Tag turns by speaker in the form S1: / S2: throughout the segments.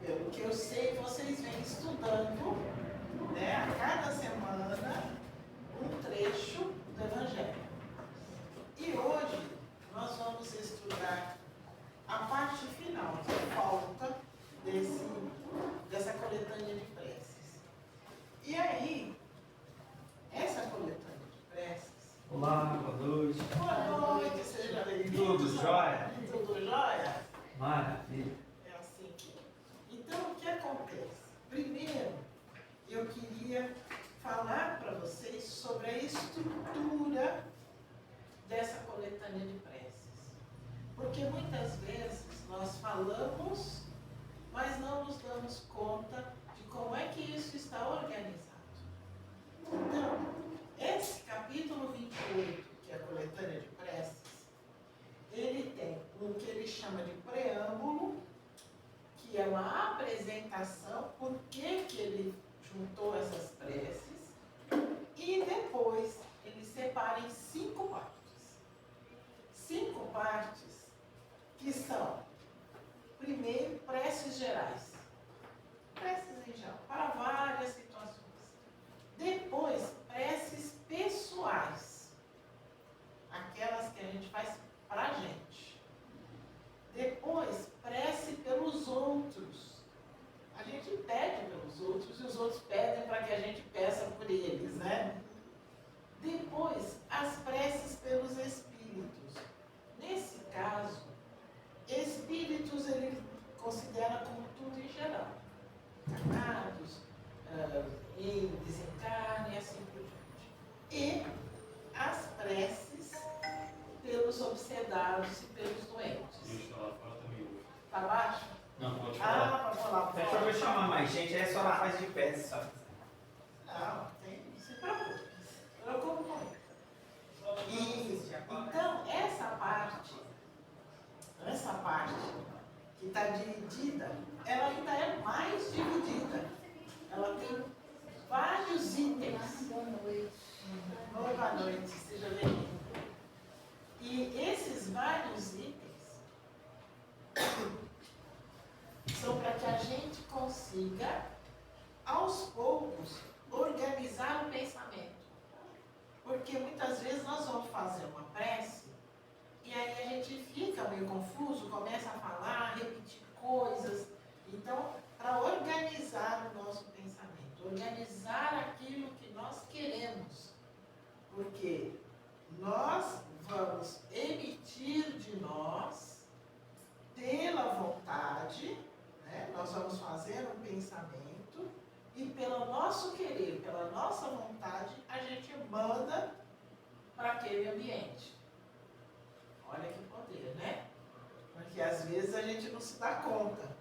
S1: pelo que eu sei, vocês vêm estudando, né, a cada semana um trecho do Evangelho. E hoje nós vamos estudar a parte final, que falta dessa coletânea de preces. E aí, essa coletânea de preces...
S2: Olá, boa noite.
S1: Boa noite, seja bem-vindo.
S2: Tudo jóia?
S1: Tudo jóia?
S2: Maravilha.
S1: É assim. Então, o que acontece? Primeiro, eu queria falar para vocês sobre a estrutura dessa coletânea de preces. Porque muitas vezes nós falamos, mas não nos damos conta de como é que isso está organizado. Então, esse capítulo 28, que é a coletânea de preces, ele tem o que ele chama de preâmbulo, que é uma apresentação, por que ele juntou essas preces, e depois ele separa em 5 partes. 5 partes que são, primeiro, preces gerais. Preces em geral, para várias situações. Depois, preces pessoais. Aquelas que a gente faz para a gente. Depois, prece pelos outros. A gente pede pelos outros e os outros pedem para que a gente peça por eles, né? Depois, as preces pelos espíritos. Nesse caso, espíritos ele considera como tudo em geral. Encarnados, em desencarne e assim por diante. E as preces pelos obsedados e pelos doentes.
S2: Gente, tá lá fora também ouve.
S1: Tá baixo?
S2: Não, pode falar.
S1: Pode falar.
S2: Deixa eu chamar mais gente, é só ela faz de pé, sabe?
S1: Não, se preocupe. Preocupe com isso. Então, essa parte que está dividida, ela ainda é mais dividida. Ela tem vários itens.
S3: Boa noite.
S1: Boa noite, seja bem-vindo. E esses vários itens são para que a gente consiga, aos poucos, organizar o pensamento. Porque muitas vezes nós vamos fazer uma prece e aí a gente fica meio confuso, começa a falar, repetir coisas. Então, para organizar o nosso pensamento, organizar aquilo que nós queremos, porque nós vamos emitir de nós, pela vontade, né? Nós vamos fazer um pensamento e pelo nosso querer, pela nossa vontade, a gente manda para aquele ambiente. Olha que poder, né? Porque às vezes a gente não se dá conta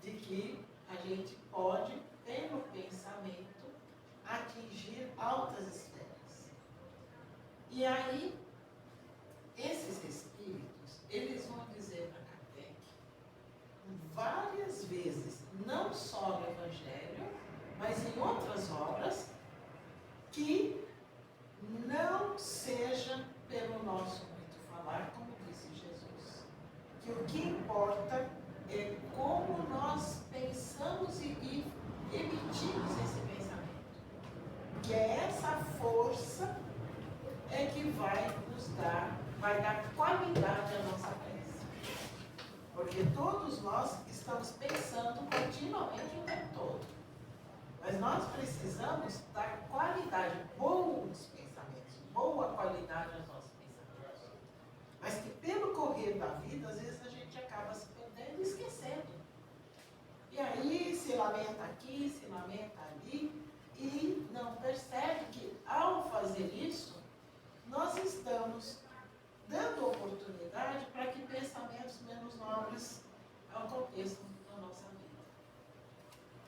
S1: de que a gente pode, pelo pensamento, atingir altas esferas. E aí, esses espíritos, eles vão dizer para Kardec várias vezes, não só no Evangelho, mas em outras obras, que não seja pelo nosso muito falar, como disse Jesus. Que o que importa é como nós pensamos e emitimos esse pensamento. Que é essa força é que vai dar qualidade à nossa prece. Porque todos nós estamos pensando continuamente o tempo todo. Mas nós precisamos dar qualidade, bons pensamentos, boa qualidade aos nossos pensamentos. Mas que pelo correr da vida, às vezes a gente acaba se perdendo e esquecendo. E aí se lamenta aqui, se lamenta ali, e não percebe que ao fazer isso, nós estamos dando oportunidade para que pensamentos menos nobres aconteçam na nossa vida.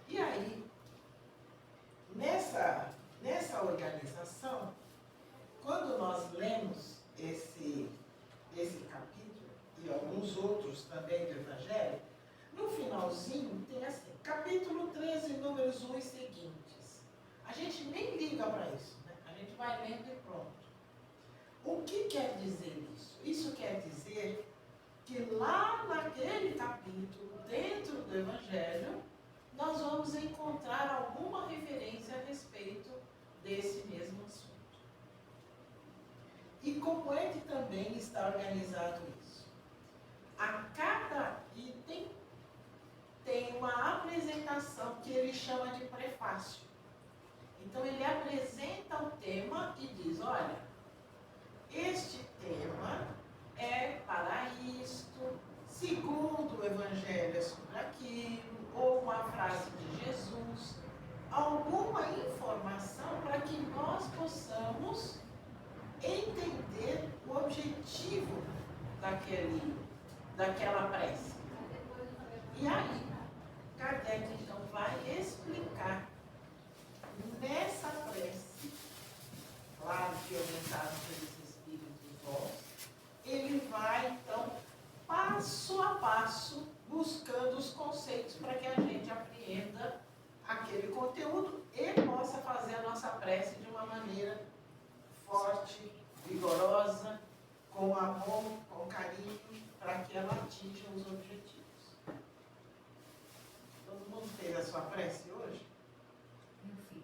S1: E aí, nessa organização, quando nós lemos esse capítulo e alguns outros também do Evangelho, no finalzinho tem assim, capítulo 13, números 1 e seguintes. A gente nem liga para isso, né? A gente vai lendo e pronto. O que quer dizer isso? Isso quer dizer que lá naquele capítulo, dentro do Evangelho, vamos encontrar alguma referência a respeito desse mesmo assunto. E como é que também está organizado isso? A cada item tem uma apresentação que ele chama de prefácio. Então ele apresenta o tema e diz, olha, este tema é para isto, segundo o Evangelho é sobre aquilo, ou uma frase de Jesus, alguma informação para que nós possamos entender o objetivo daquela prece. E aí, Kardec então vai explicar nessa prece, claro que orientado pelos Espíritos bons, ele vai então passo a passo buscando os conceitos para que a gente apreenda aquele conteúdo e possa fazer a nossa prece de uma maneira forte, vigorosa, com amor, com carinho, para que ela atinja os objetivos. Todo mundo fez a sua prece hoje?
S3: Eu fiz.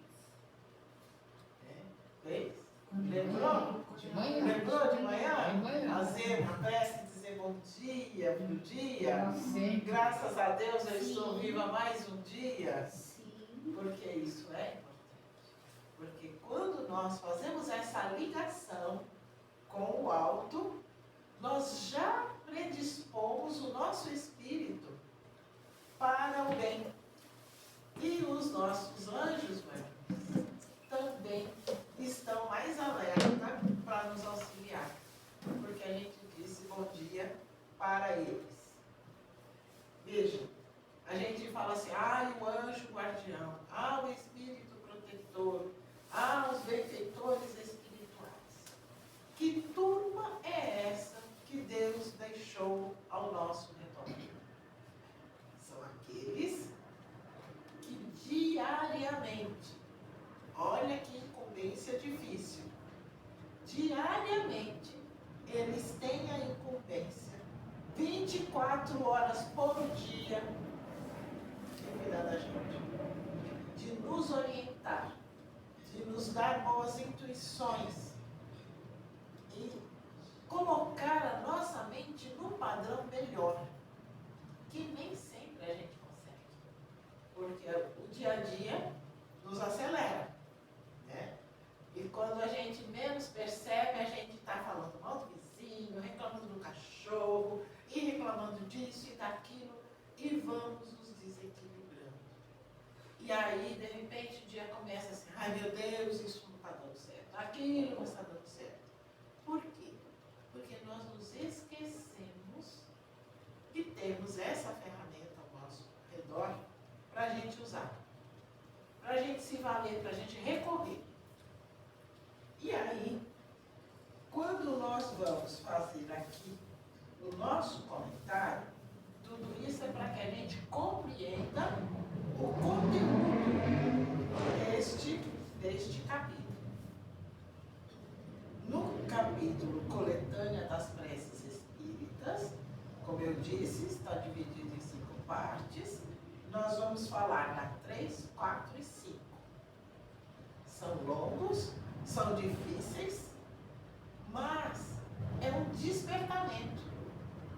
S1: Fez? Lembrou?
S3: De manhã.
S1: Lembrou de manhã?
S3: De manhã.
S1: Fazer uma prece, dizer bom dia, bom dia.
S3: Sim.
S1: Graças a Deus eu estou viva mais um dia.
S3: Sim.
S1: Porque isso é importante. Porque quando nós fazemos essa ligação com o alto, nós já predispomos o nosso espírito para o bem. E os nossos anjos, também estão mais alerta para nos auxiliar. Porque a gente disse bom dia para eles. Veja, a gente fala assim, o anjo guardião, o espírito protetor, os benfeitores espirituais. Que turma é essa que Deus deixou ao nosso redor? São aqueles que diariamente, olha que incumbência difícil, diariamente eles têm a incumbência, 24 horas por dia, de cuidar da gente, de nos orientar, de nos dar boas intuições e colocar a nossa mente num padrão melhor, que nem sempre a gente consegue, porque o dia a dia nos acelera, né? E quando a gente menos percebe, a gente está falando mal do vizinho, reclamando do cachorro, e reclamando disso e daquilo, e vamos nos desequilibrando. E aí, de repente, o dia começa assim, meu Deus, isso não está dando certo, aquilo não está dando certo. Por quê? Porque nós nos esquecemos que temos essa ferramenta ao nosso redor para a gente usar, para a gente se valer, para a gente recorrer. E aí, quando nós vamos fazer aqui o nosso comentário, tudo isso é para que a gente compreenda o conteúdo deste capítulo. No capítulo Coletânea das Preces Espíritas, como eu disse, está dividido em 5 partes. Nós vamos falar na 3, 4 e 5. São longos, são difíceis, mas é um despertamento,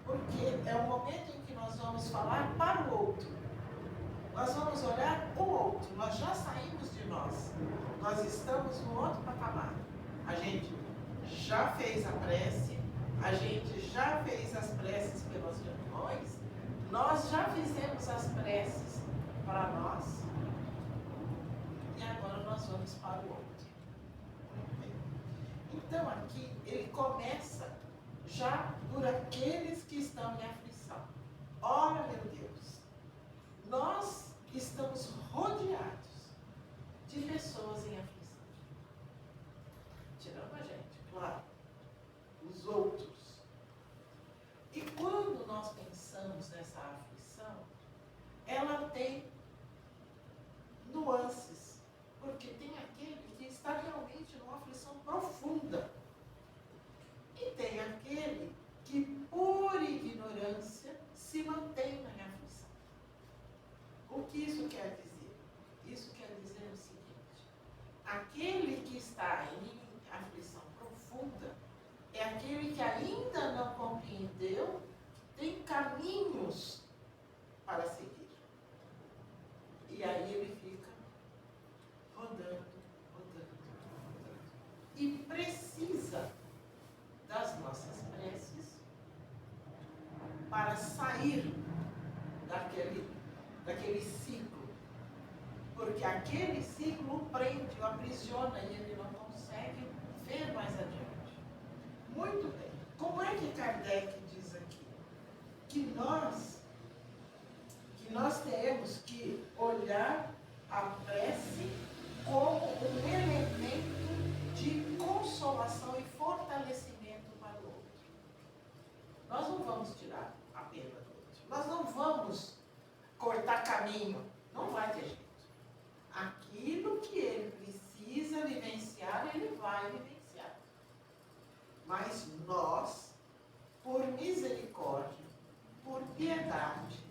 S1: porque é o momento em que nós vamos falar para o outro. Nós vamos olhar o outro, nós já saímos de nós, nós estamos no outro patamar. A gente já fez a prece, a gente já fez as preces pelas reuniões, nós já fizemos as preces para nós, e agora nós vamos para o outro. Então aqui ele começa já por aqueles que estão em aflição. Ora, meu Deus, nós estamos rodeados de pessoas em aflição. Tirando a gente, claro, os outros. E quando nós pensamos nessa aflição, ela tem nuances, porque tem aquele que está realmente numa aflição profunda. E tem aquele que, por ignorância, se mantém na aflição. O que isso quer dizer? Isso quer dizer o seguinte: aquele que está em aflição profunda é aquele que ainda não compreendeu, tem caminhos para seguir. E aí ele fica rodando. E precisa das nossas preces para sair daquele ciclo. Porque aquele ciclo o prende, o aprisiona e ele não consegue ver mais adiante. Muito bem. Como é que Kardec diz aqui? Que nós temos que olhar a prece como um elemento de consolação e fortalecimento para o outro. Nós não vamos tirar a pena do outro. Nós não vamos cortar caminho. Não vai ter jeito. Aquilo que ele precisa vivenciar, ele vai vivenciar. Mas nós, por misericórdia, por piedade,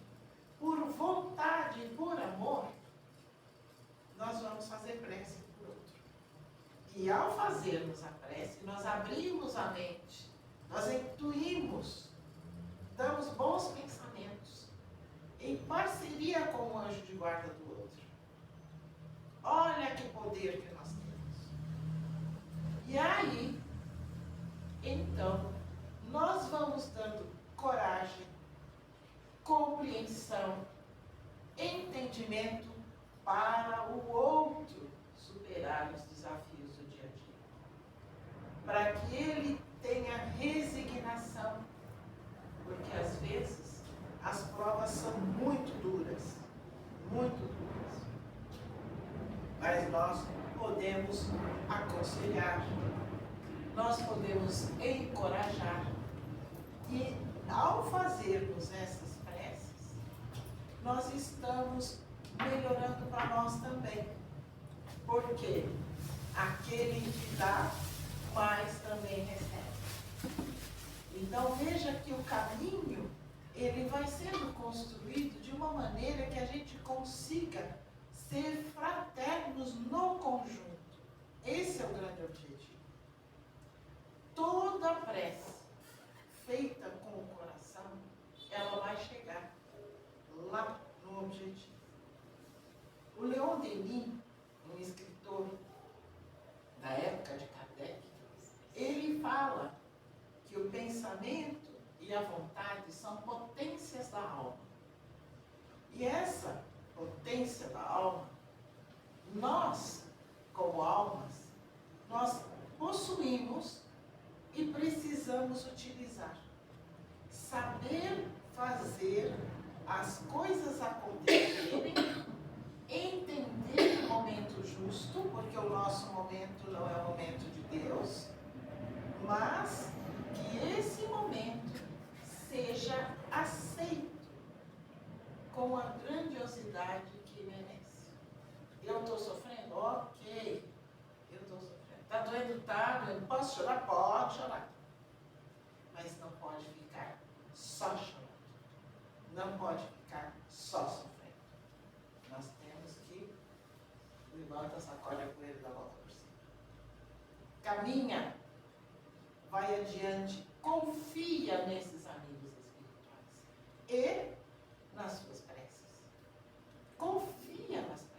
S1: por vontade e por amor, nós vamos fazer prece por outro. E ao fazermos a prece, nós abrimos a mente, nós intuímos, damos bons pensamentos, em parceria com o anjo de guarda do outro. Olha que poder que nós temos. E aí, então, nós vamos dando coragem, compreensão, entendimento para o outro superar os desafios do dia a dia. Para que ele tenha resignação. Porque às vezes as provas são muito duras. Muito duras. Mas nós podemos aconselhar. Nós podemos encorajar. E ao fazermos essas preces, nós estamos melhorando para nós também. Porque aquele que dá, mais também recebe. Então veja que o caminho, ele vai sendo construído de uma maneira que a gente consiga ser fraternos no conjunto. Esse é o grande objetivo. Toda prece feita com o coração, ela vai chegar lá no objetivo. O Leon Denis, um escritor da época de Kardec, ele fala que o pensamento e a vontade são potências da alma. E essa potência da alma, nós, como almas, nós possuímos e precisamos utilizar. Saber fazer as coisas acontecerem, entender o momento justo, porque o nosso momento não é o momento de Deus, mas que esse momento seja aceito com a grandiosidade que merece. Eu estou sofrendo? Ok, eu estou sofrendo. Está doendo? Está doendo. Posso chorar? Pode chorar. Mas não pode ficar só chorando. Não pode ficar só sofrendo. Nós temos que levanta, sacode a poeira da volta por cima. Caminha, vai adiante, confia nesses amigos espirituais e nas suas preces. Confia nas preces.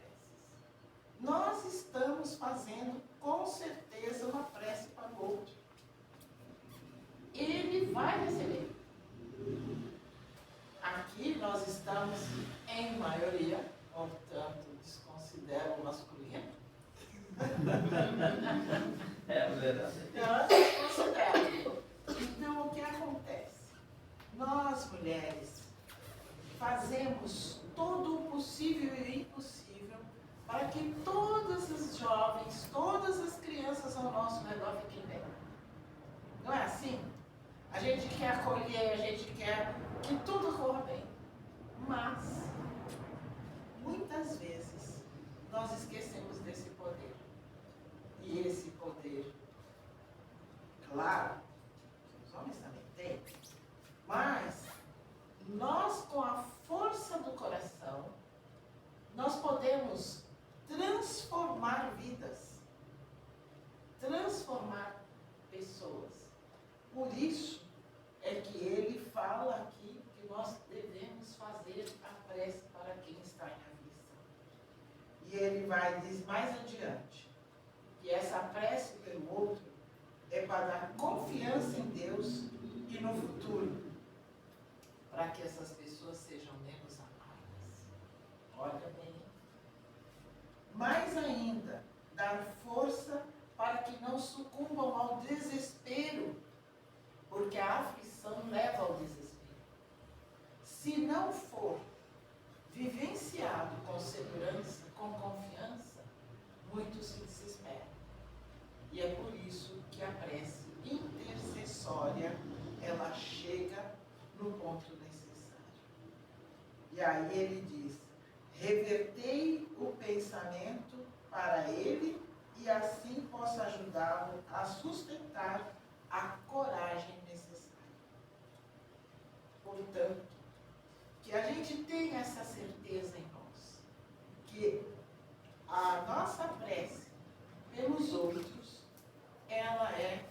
S1: Nós estamos fazendo com certeza uma prece para o outro. Ele vai receber. Aqui nós estamos em maioria, portanto, desconsidero o masculino.
S2: É verdade.
S1: Nós desconsideramos. Então, o que acontece? Nós, mulheres, fazemos todo o possível e o impossível para que todas as jovens, todas as crianças ao nosso redor fiquem bem. Não é assim? A gente quer acolher, a gente quer que tudo corra bem. Mas, muitas vezes, nós esquecemos desse poder. E esse poder, claro, os homens também têm, mas nós, com a força do coração, nós podemos transformar vidas, transformar pessoas. Por isso é que ele fala aqui que nós devemos fazer a prece para quem está em aflição. E ele vai diz mais adiante que essa prece pelo outro é para dar confiança em Deus e no futuro, para que essas pessoas sejam menos amadas. Olha bem. Mais ainda, dar força para que não sucumbam ao desespero, porque a aflição leva ao desespero. Se não for vivenciado com segurança, com confiança, muitos se desesperam. E é por isso que a prece intercessória, ela chega no ponto necessário. E aí ele diz: revertei o pensamento para ele e assim possa ajudá-lo a sustentar a coragem necessária. Portanto, que a gente tenha essa certeza em nós, que a nossa prece pelos outros, ela é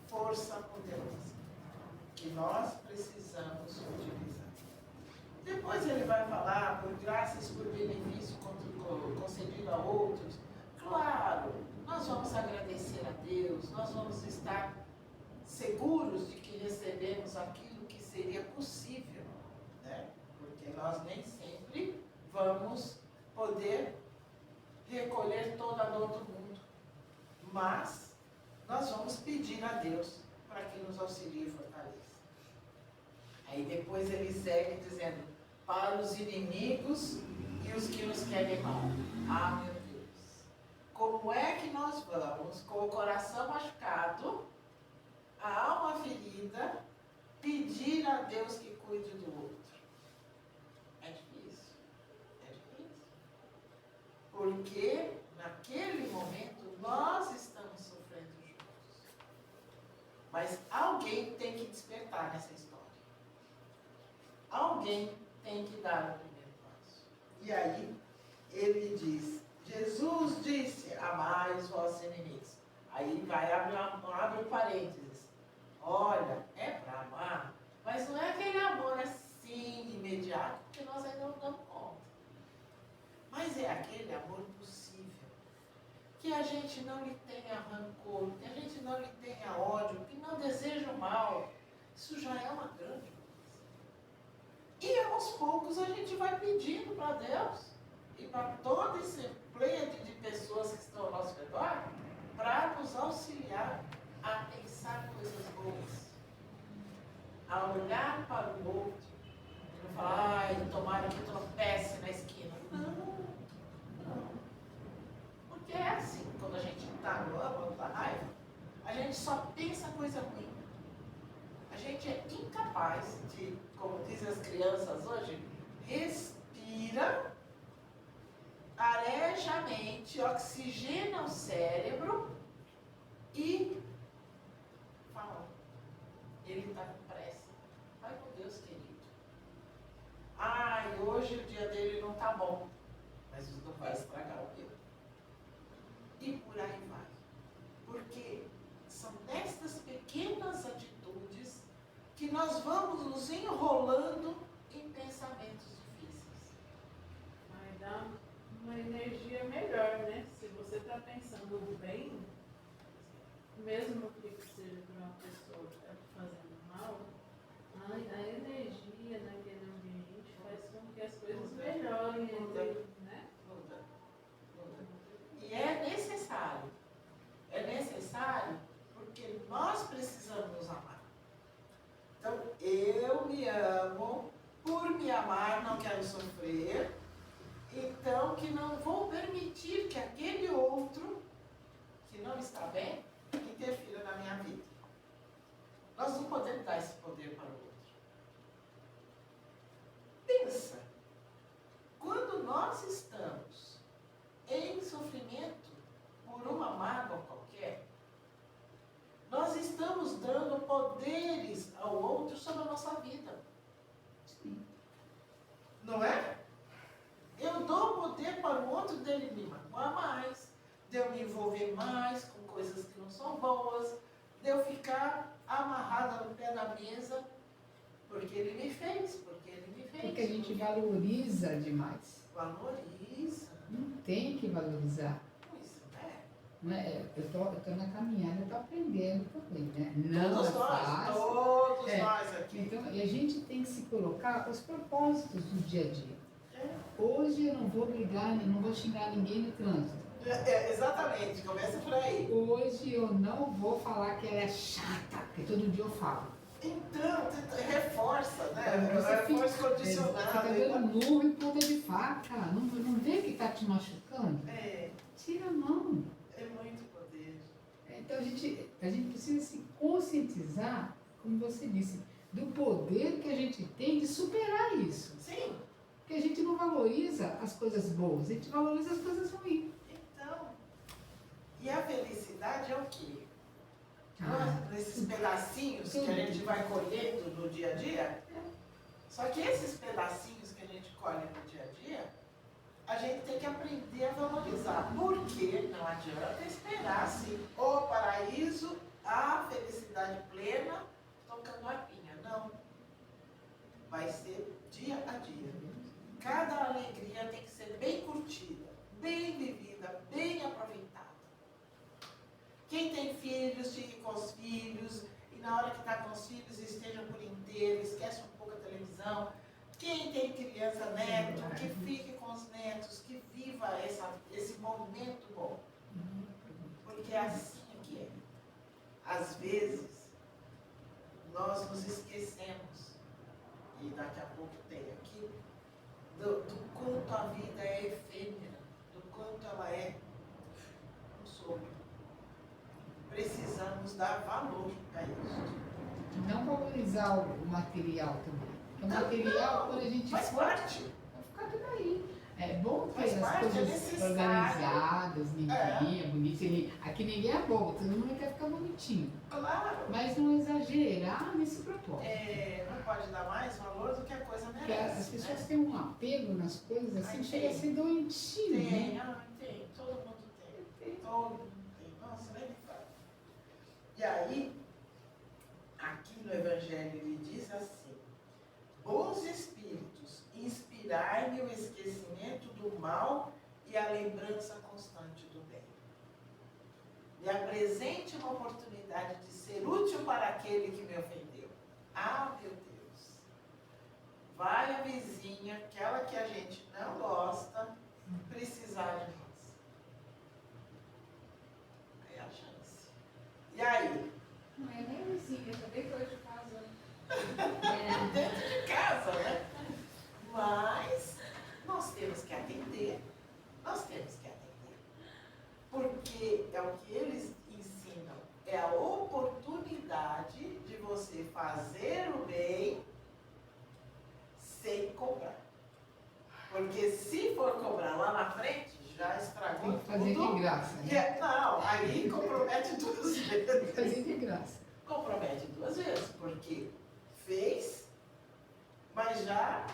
S1: força poderosa, que nós precisamos utilizar. Depois ele vai falar por graças, por benefício concedido a outros. Claro, nós vamos agradecer a Deus, nós vamos estar seguros de que recebemos aquilo que seria possível, né? Porque nós nem sempre vamos poder recolher toda a dor do mundo, mas nós vamos pedir a Deus para que nos auxilie e fortaleça. Aí depois ele segue dizendo: para os inimigos e os que nos querem mal. Ah, meu Deus! Como é que nós vamos, com o coração machucado, a alma ferida, pedir a Deus que cuide do outro? É difícil. É difícil. Porque naquele momento nós estamos sofrendo juntos. Mas alguém tem que despertar nessa história. Alguém tem que dar o primeiro passo. E aí ele diz: Jesus disse, amai os vossos inimigos. Aí vai abre um parênteses. Olha, é para amar, mas não é aquele amor assim, imediato, porque nós ainda não damos conta. Mas é aquele amor possível. Que a gente não lhe tenha rancor, que a gente não lhe tenha ódio, que não deseja o mal. Isso já é uma grande coisa. E aos poucos a gente vai pedindo para Deus e para todo esse pleito de pessoas que estão ao nosso redor para nos auxiliar a pensar coisas boas, a olhar para o outro e não falar: ai, tomara que tropece na esquina. Não. Porque é assim, quando a gente está no âmago da raiva, a gente só pensa coisa ruim. A gente é incapaz de, como dizem as crianças hoje, respira, areja a mente, oxigena o cérebro e fala: ele está com pressa. Vai com Deus, querido. Ai, hoje o dia dele não está bom, mas isso não vai estragar o meu. E por aí vai. Porque são nestas pequenas atitudes que nós vamos nos enrolando em pensamentos difíceis.
S4: Vai dar uma energia melhor, né? Se você está pensando bem, mesmo que seja para uma pessoa que está te fazendo mal, a energia naquele ambiente faz com que as coisas melhorem, né?
S1: Muda. E é necessário. É necessário porque nós precisamos nos amar. Então, eu me amo, por me amar não quero sofrer, então que não vou permitir que aquele outro, que não está bem, interfira na minha vida. Nós não podemos dar esse poder para o outro. Pensa, quando nós estamos em sofrimento por uma mágoa qualquer, nós estamos dando poderes ao outro sobre a nossa vida. Sim. Não é? Eu dou poder para o outro ponto dele me magoar mais, de eu me envolver mais com coisas que não são boas, de eu ficar amarrada no pé da mesa, porque ele me fez, porque ele me fez.
S5: Porque a gente valoriza demais.
S1: Valoriza.
S5: Não tem que valorizar.
S1: Isso, né?
S5: Não é? Eu tô na caminhada, eu tô aprendendo também, né? Não
S1: Todos
S5: é
S1: nós,
S5: fácil.
S1: todos
S5: É.
S1: nós aqui.
S5: Então, e a gente tem que se colocar os propósitos do dia a dia.
S1: É.
S5: Hoje eu não vou brigar, não vou xingar ninguém no trânsito.
S1: Exatamente, começa por aí.
S5: Hoje eu não vou falar que ela é chata, porque todo dia eu falo.
S1: Então, reforça, né?
S5: Você
S1: Reforça
S5: fica
S1: condicionado.
S5: dando murro em ponta de faca. Não vê que está te machucando?
S1: É,
S5: Tira a mão.
S1: é muito poder.
S5: Então a gente precisa se conscientizar, como você disse, do poder que a gente tem de superar isso.
S1: Sim,
S5: Porque a gente não valoriza as coisas boas, a gente valoriza as coisas ruins.
S1: então. E a felicidade é o quê?
S5: Ah,
S1: Nesses pedacinhos que a gente vai colhendo no dia a dia. Só que esses pedacinhos que a gente colhe no dia a dia, a gente tem que aprender a valorizar. Porque não adianta esperar assim, o paraíso, a felicidade plena, tocando a pinha. Não. Vai ser dia a dia. Cada alegria tem que ser bem curtida, bem vivida, bem aproveitada. Quem tem filhos, fique com os filhos, e na hora que está com os filhos, esteja por inteiro, esquece um pouco a televisão. Quem tem criança, neto, que fique com os netos, que viva esse momento bom. Porque é assim que é. Às vezes, nós nos esquecemos, e daqui a pouco tem aqui, do quanto a vida é efêmera, do quanto ela é um sopro. Precisamos dar valor a isso.
S5: não valorizar o material também. Porque o material, quando a gente
S1: Faz
S5: for,
S1: parte.
S5: vai ficar tudo aí. É bom ter
S1: Faz
S5: as
S1: parte, é
S5: coisas
S1: necessário.
S5: organizadas, limpinha, bonita. Aqui ninguém é bobo, todo mundo quer ficar bonitinho.
S1: Claro.
S5: Mas não exagerar nesse propósito.
S1: Não pode dar mais valor do que a coisa
S5: Porque
S1: merece.
S5: as pessoas
S1: né?
S5: têm um apego nas coisas assim,
S1: Ai,
S5: chega a
S1: tem.
S5: ser doentio,
S1: Tem,
S5: né?
S1: tem. Todo mundo tem. Todo mundo tem. Nossa, nem me fala. E aí, aqui no Evangelho ele diz assim: bons espíritos, inspirai-me o esquecimento do mal e a lembrança constante do bem. Me apresente uma oportunidade de ser útil para aquele que me ofendeu. Ah, meu Deus! Vai a vizinha, aquela que a gente não gosta, precisar de nós. É a chance. E aí?
S3: Não é nem vizinha, eu também tô de casa.
S1: Dentro de casa, né? Mas nós temos que atender. Nós temos que atender. Porque é o que eles ensinam. É a oportunidade de você fazer o bem sem cobrar. Porque se for cobrar lá na frente, já estragou
S5: Tem que fazer
S1: tudo.
S5: de graça,
S1: E
S5: né?
S1: não, aí compromete duas
S5: Tem que fazer
S1: vezes.
S5: de graça.
S1: Compromete duas vezes, porque fez, mas já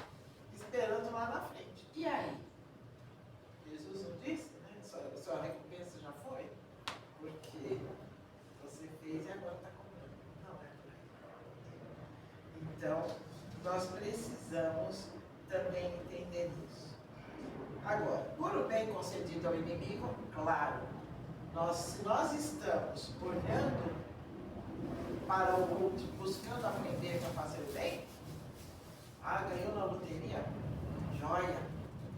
S1: esperando lá na frente. E aí? Jesus não disse, né? Sua recompensa já foi? Porque você fez e agora está cobrando. Não é por aí. Então, nós precisamos também entender isso. Agora, por o bem concedido ao inimigo, claro, se nós estamos olhando para o outro, buscando aprender para fazer o bem, ganhou na loteria, joia,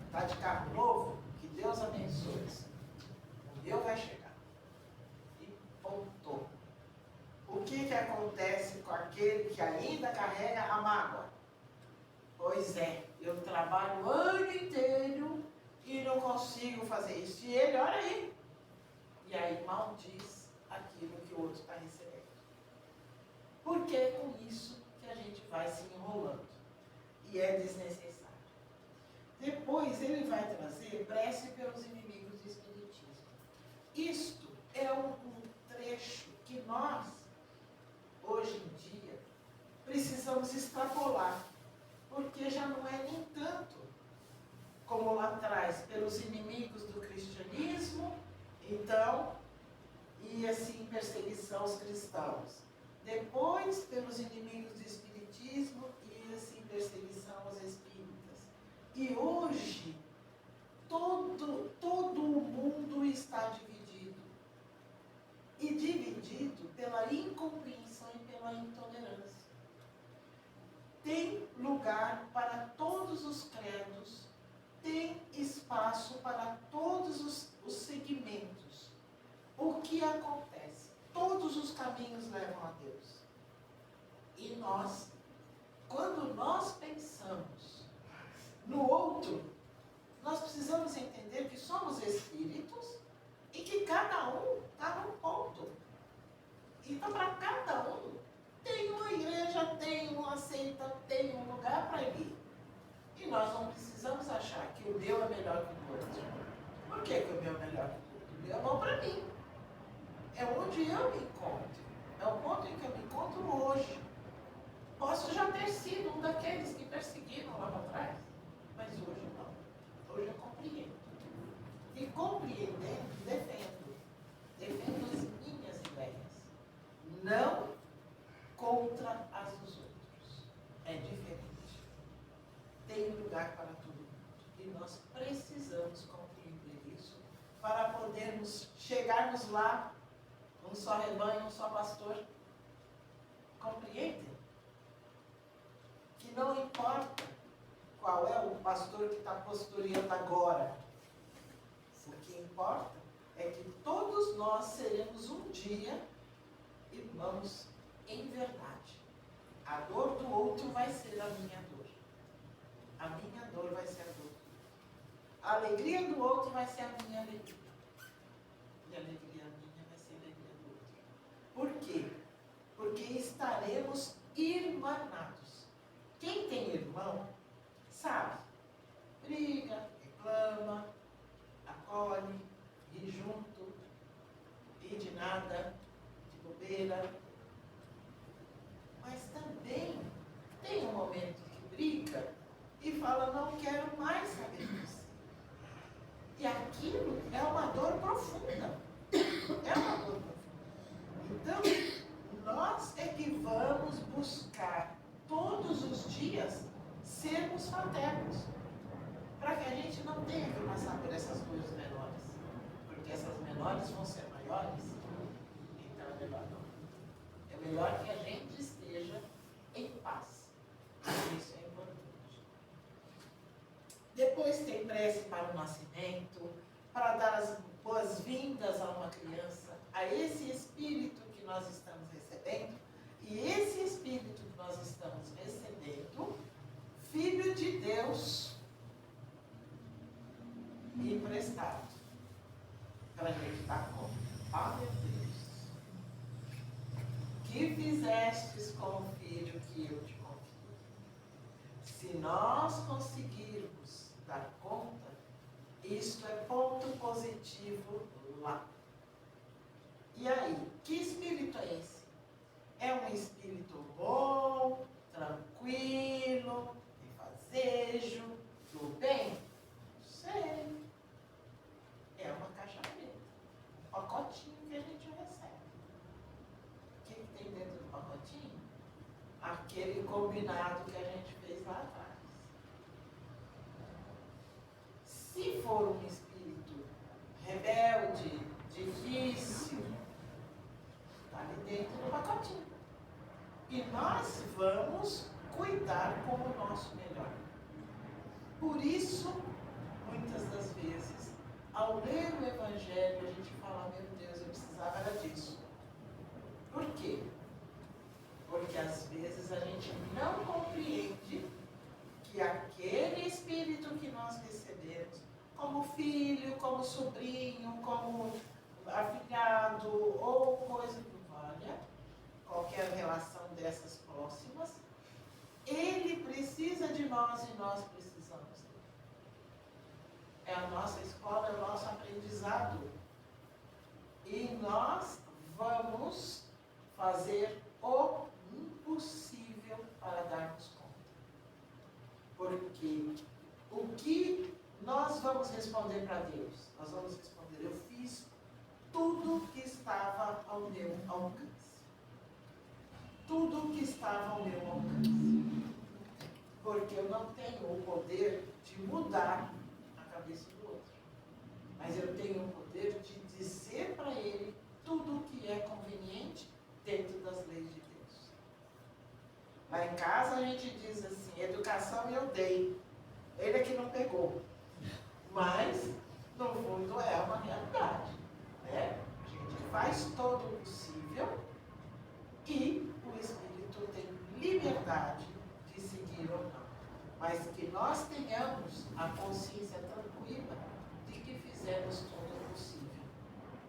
S1: está de carro novo, que Deus abençoe. O meu vai chegar. E ponto. O que acontece com aquele que ainda carrega a mágoa? Pois é, eu trabalho o ano inteiro e não consigo fazer isso. E ele, olha aí. E aí maldiz aquilo que o outro está recebendo. Porque é com isso que a gente vai se enrolando. E é desnecessário. Depois ele vai trazer prece pelos inimigos do Espiritismo. Isto é um trecho que nós, hoje em dia, precisamos extrapolar. Porque já não é nem tanto como lá atrás, pelos inimigos do cristianismo, então, ia-se em perseguição aos cristãos. Depois, pelos inimigos do espiritismo, ia-se em perseguição aos espíritas. E hoje, todo o mundo está dividido. E dividido pela incompreensão e pela intolerância. Tem lugar para todos os credos, tem espaço para todos os segmentos. O que acontece? Todos os caminhos levam a Deus. E nós, quando nós pensamos no outro, nós precisamos entender que somos espíritos e que cada um está num ponto. Então, para cada um, tem uma igreja, tem uma seita, tem um lugar para ir. E nós não precisamos achar que o meu é melhor que o outro. Por que o meu é melhor que o outro? O meu é bom para mim. É onde eu me encontro. É o ponto em que eu me encontro hoje. Posso já ter sido um daqueles que perseguiram lá atrás, mas hoje não. Hoje eu compreendo. E compreendendo, defendo. Defendo as minhas ideias. Não contra as dos outros. É diferente. Tem lugar para todo mundo. E nós precisamos compreender isso para podermos chegarmos lá, um só rebanho, um só pastor. Compreendem? Que não importa qual é o pastor que está pastoreando agora. O que importa é que todos nós seremos um dia irmãos em verdade. A dor do outro vai ser a minha dor. A minha dor vai ser a dor. A alegria do outro vai ser a minha alegria. E a alegria minha vai ser a alegria do outro. Por quê? Porque estaremos irmanados. Quem tem irmão, sabe? Briga, reclama, acolhe, ri junto, ri de nada, de bobeira. Mas também tem um momento que briga e fala, não quero mais saber de você. E aquilo é uma dor profunda. É uma dor profunda. Então, nós é que vamos buscar todos os dias sermos fraternos. Para que a gente não tenha que passar por essas coisas menores. Porque essas menores vão ser maiores. Então é melhor não. É melhor que a gente esteja em paz. Isso é importante. Depois tem prece para o nascimento, para dar as boas-vindas a uma criança, a esse espírito que nós estamos recebendo, e esse espírito que nós estamos recebendo, Filho de Deus, emprestado. Para a gente dar conta. Ah, meu Deus. Que fizestes com o filho que eu te confio. Se nós conseguirmos dar conta, isto é ponto positivo lá. E aí, que espírito é esse? É um espírito bom, tranquilo, benfazejo, do bem? Não sei. É uma caixa preta, um pacotinho que a gente recebe. O que tem dentro do pacotinho? Aquele combinado que a gente fez lá atrás. Se for um espírito rebelde, difícil, está ali dentro do pacotinho. E nós vamos cuidar com o nosso melhor. Por isso, muitas das vezes, ao ler o Evangelho, a gente fala, meu Deus, eu precisava era disso. Por quê? Porque às vezes a gente não compreende que aquele espírito que nós recebemos, como filho, como sobrinho, como afilhado ou coisa que valha, qualquer relação dessas próximas, ele precisa de nós e nós precisamos dele. É a nossa escola, é o nosso aprendizado. E nós vamos fazer o impossível para darmos conta. Porque o que responder para Deus? Nós vamos responder: eu fiz tudo que estava ao meu alcance. Tudo que estava ao meu alcance. Porque eu não tenho o poder de mudar a cabeça do outro. Mas eu tenho o poder de dizer para ele tudo o que é conveniente dentro das leis de Deus. Lá em casa a gente diz assim: educação eu dei. Ele é que não pegou. Mas, no fundo, é uma realidade. Né? A gente faz todo o possível e o Espírito tem liberdade de seguir ou não. Mas que nós tenhamos a consciência tranquila de que fizemos todo o possível.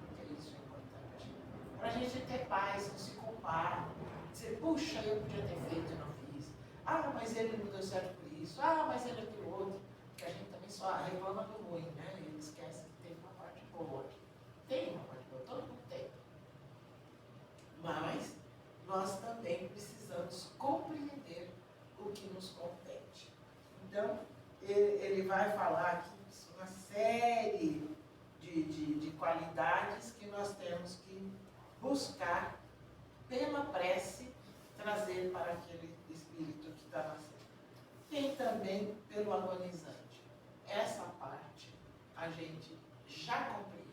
S1: Porque isso é importante. Para a gente ter paz, não se culpar. Dizer: puxa, eu podia ter feito e não fiz. Ah, mas ele não deu certo por isso. Ah, mas ele é aquilo outro. Porque a gente também só reclama do ruim, né? E ele esquece que tem uma parte boa. Tem uma parte boa, todo mundo tem. Mas nós também precisamos compreender o que nos compete. Então, ele vai falar aqui uma série de qualidades que nós temos que buscar pela prece, trazer para aquele espírito que está nascendo. Tem também pelo agonizante. Essa parte a gente já compreende.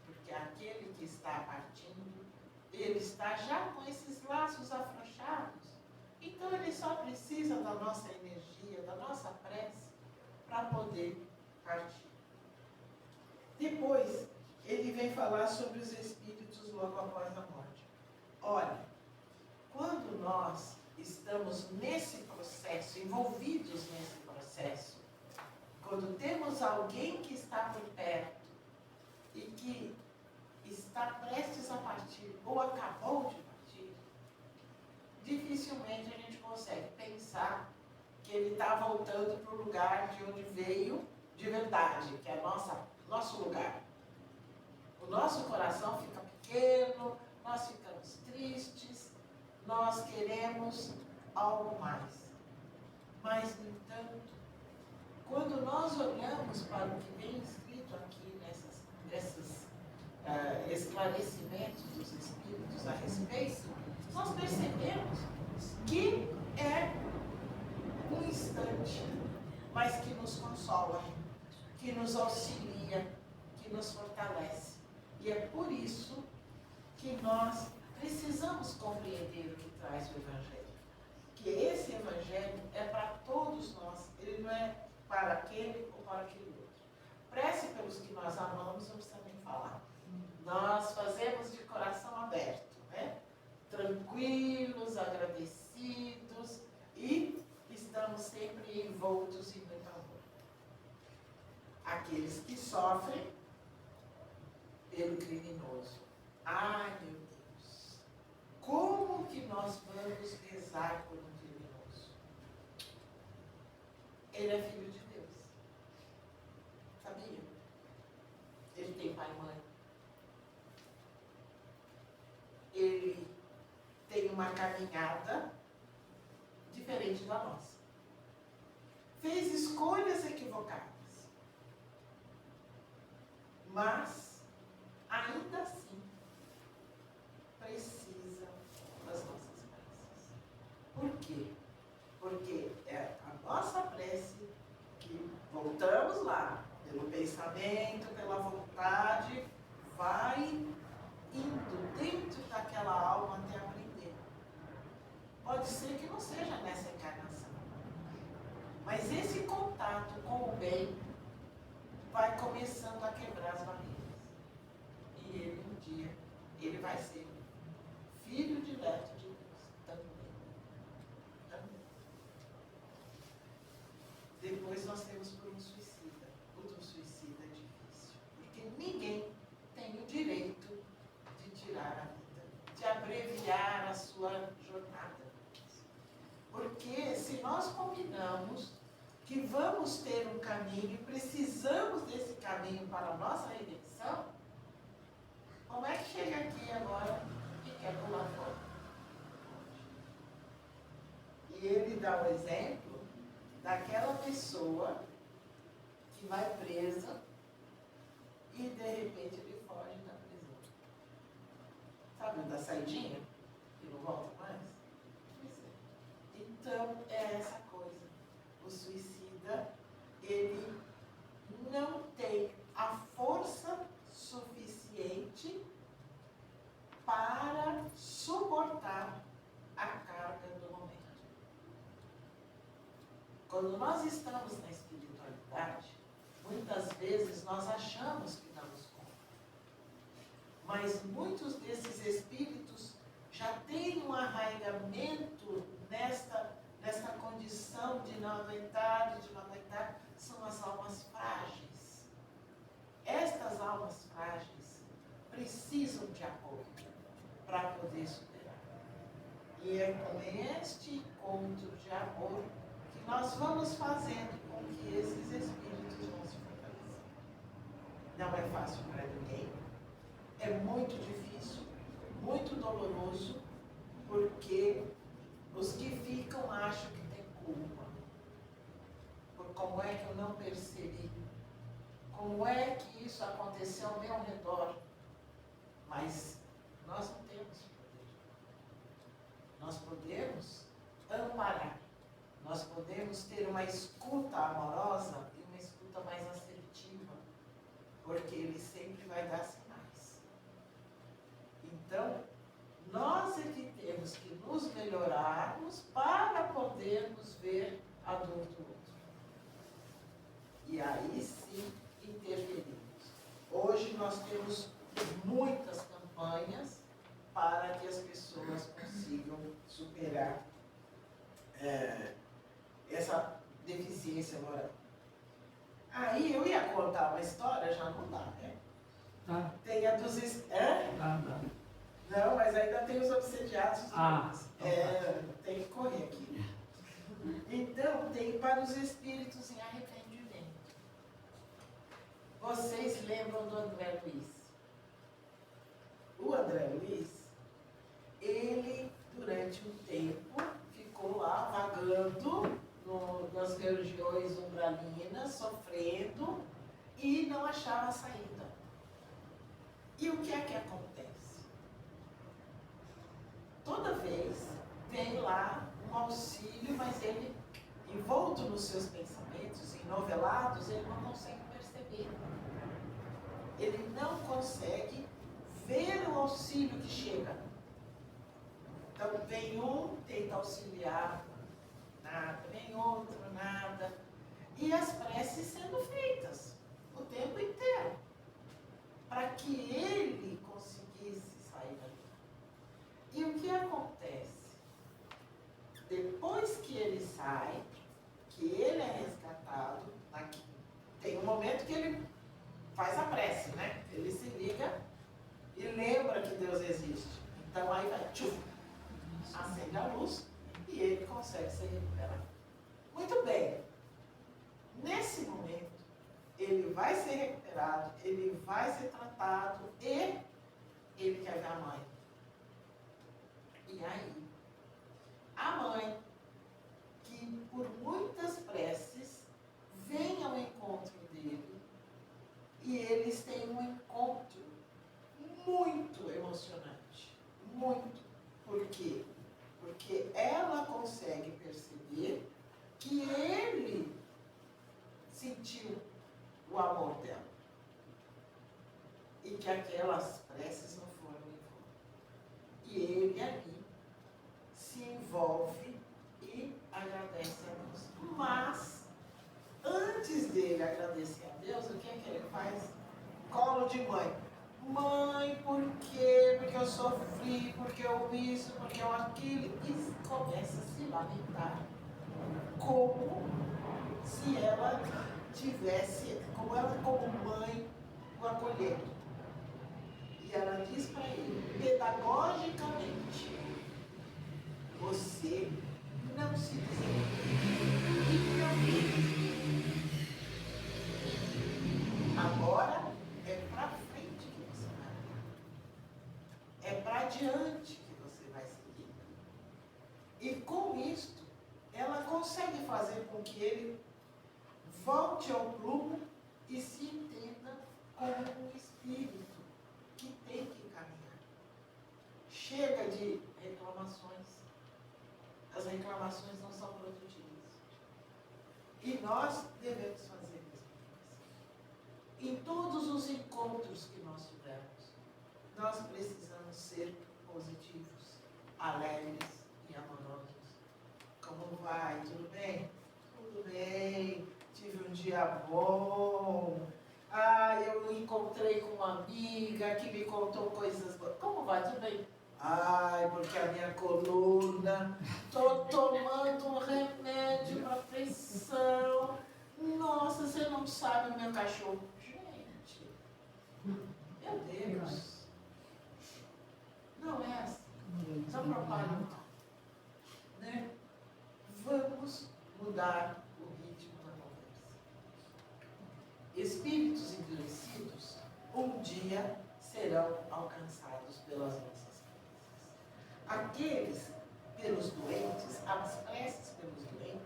S1: Porque aquele que está partindo, ele está já com esses laços afrouxados. Então ele só precisa da nossa energia, da nossa prece, para poder partir. Depois, ele vem falar sobre os espíritos logo após a morte. Olha, quando nós estamos nesse processo, envolvidos nesse processo, quando temos alguém que está por perto e que está prestes a partir ou acabou de partir, dificilmente a gente consegue pensar que ele está voltando para o lugar de onde veio de verdade, que é nosso lugar. O nosso coração fica pequeno, nós ficamos tristes, nós queremos algo mais. Mas, no entanto, quando nós olhamos para o que vem escrito aqui nesses esclarecimentos dos Espíritos a respeito, nós percebemos que é um instante, mas que nos consola, que nos auxilia, que nos fortalece. E é por isso que nós precisamos compreender o que traz o Evangelho. Que esse Evangelho é para todos nós, ele não é para aquele ou para aquele outro. Prece pelos que nós amamos, vamos também falar. Nós fazemos de coração aberto, né? Tranquilos, agradecidos e estamos sempre envoltos em muito amor. Aqueles que sofrem pelo criminoso. Ai, meu Deus! Como que nós vamos rezar por um criminoso? Ele é filho de Deus. Sabia? Ele tem pai e mãe. Ele tem uma caminhada diferente da nossa. Fez escolhas equivocadas. Mas, ainda assim, precisa das nossas preces. Por quê? Porque é a nossa prece que voltamos lá, pelo pensamento, pela vontade, vai indo dentro daquela alma até aprender. Pode ser que não seja nessa encarnação, mas esse contato com o bem vai começando a quebrar as barreiras. E ele, um dia, ele vai ser filho dileto de Deus também. Depois nós temos por um suicida. O do suicida é difícil, porque ninguém tem o direito de tirar a vida, de abreviar a sua jornada. Porque se nós combinamos que vamos ter um caminho, precisamos desse caminho para a nossa redenção, como é que chega aqui agora e quer pular fora? E ele dá o exemplo daquela pessoa que vai presa saidinha e não volta mais? Pois é. Então, é essa coisa. O suicida, ele não tem a força suficiente para suportar a carga do momento. Quando nós estamos na espiritualidade, muitas vezes nós achamos que damos conta. Mas muitos desses espíritos já têm um arraigamento nesta condição de não aguentar, são as almas frágeis. Estas almas frágeis precisam de apoio para poder superar. E é com este encontro de amor que nós vamos fazendo com que esses espíritos vão se fortalecer. Não é fácil para ninguém, é muito difícil, muito doloroso, porque os que ficam acham que tem culpa. Por como é que eu não percebi? Como é que isso aconteceu ao meu redor? Mas nós não temos poder. Nós podemos amparar. Nós podemos ter uma escuta amorosa e uma escuta mais assertiva, porque ele sempre vai dar sinais. Então, nós é que temos que nos melhorarmos para podermos ver a dor do outro. E aí sim interferimos. Hoje nós temos muitas campanhas para que as pessoas consigam superar essa deficiência moral. Aí eu ia contar uma história, já não dá, né?
S2: Tá.
S1: Tem a dos...
S2: Dá.
S1: Não, mas ainda tem os obsediados. Tem que correr aqui. Então, tem para os espíritos em arrependimento. Vocês lembram do André Luiz? O André Luiz, ele, durante um tempo, ficou lá vagando nas regiões umbralinas, sofrendo e não achava saída. E o que é que acontece? Toda vez vem lá um auxílio, mas ele, envolto nos seus pensamentos, enovelados, ele não consegue perceber. Ele não consegue ver o auxílio que chega. Então vem um, tenta auxiliar, nada, vem outro, nada. E as preces sendo feitas o tempo inteiro, para que ele conseguisse sair dali. E o que acontece? Depois que ele sai, que ele é resgatado, tem um momento que ele faz a prece, né? Ele se liga e lembra que Deus existe. Então aí vai, tchuf, acende a luz e ele consegue se recuperar. Muito bem. Nesse momento, ele vai ser recuperado, ele vai ser tratado e ele quer ver a mãe. E aí, a mãe, que por muitas preces vem ao encontro dele, e eles têm um encontro muito emocionante. Muito. Por quê? Porque ela consegue perceber que ele sentiu o amor dela. E que aquelas preces não foram em vão. E ele ali se envolve e agradece a Deus. Mas, antes dele agradecer a Deus, o que é que ele faz? Colo de mãe. Mãe, por quê? Porque eu sofri, porque eu isso, porque eu aquilo. E começa a se lamentar. Como se ela tivesse, como ela como mãe o acolhendo. E ela diz para ele, pedagogicamente, você não se desenvolve. Agora é para frente que você vai. É para adiante que você vai seguir. E com isto, ela consegue fazer com que ele volte ao prumo e se entenda como um espírito que tem que caminhar. Chega de reclamações. As reclamações não são produtivas. E nós devemos fazer a mesma coisa. Em todos os encontros que nós tivermos, nós precisamos ser positivos, alegres e amorosos. Como vai? Tudo bem? Tudo bem. Tive um dia bom. Eu encontrei com uma amiga que me contou coisas boas. Como vai? Tudo bem? Porque a minha coluna, estou tomando um remédio para pressão. Nossa, você não sabe o meu cachorro. Gente, meu Deus. Não é assim. Não propagam mal. Né? Vamos mudar o ritmo da conversa. Espíritos endurecidos, um dia serão alcançados pelas nossas preces. Aqueles pelos doentes, as preces pelos doentes.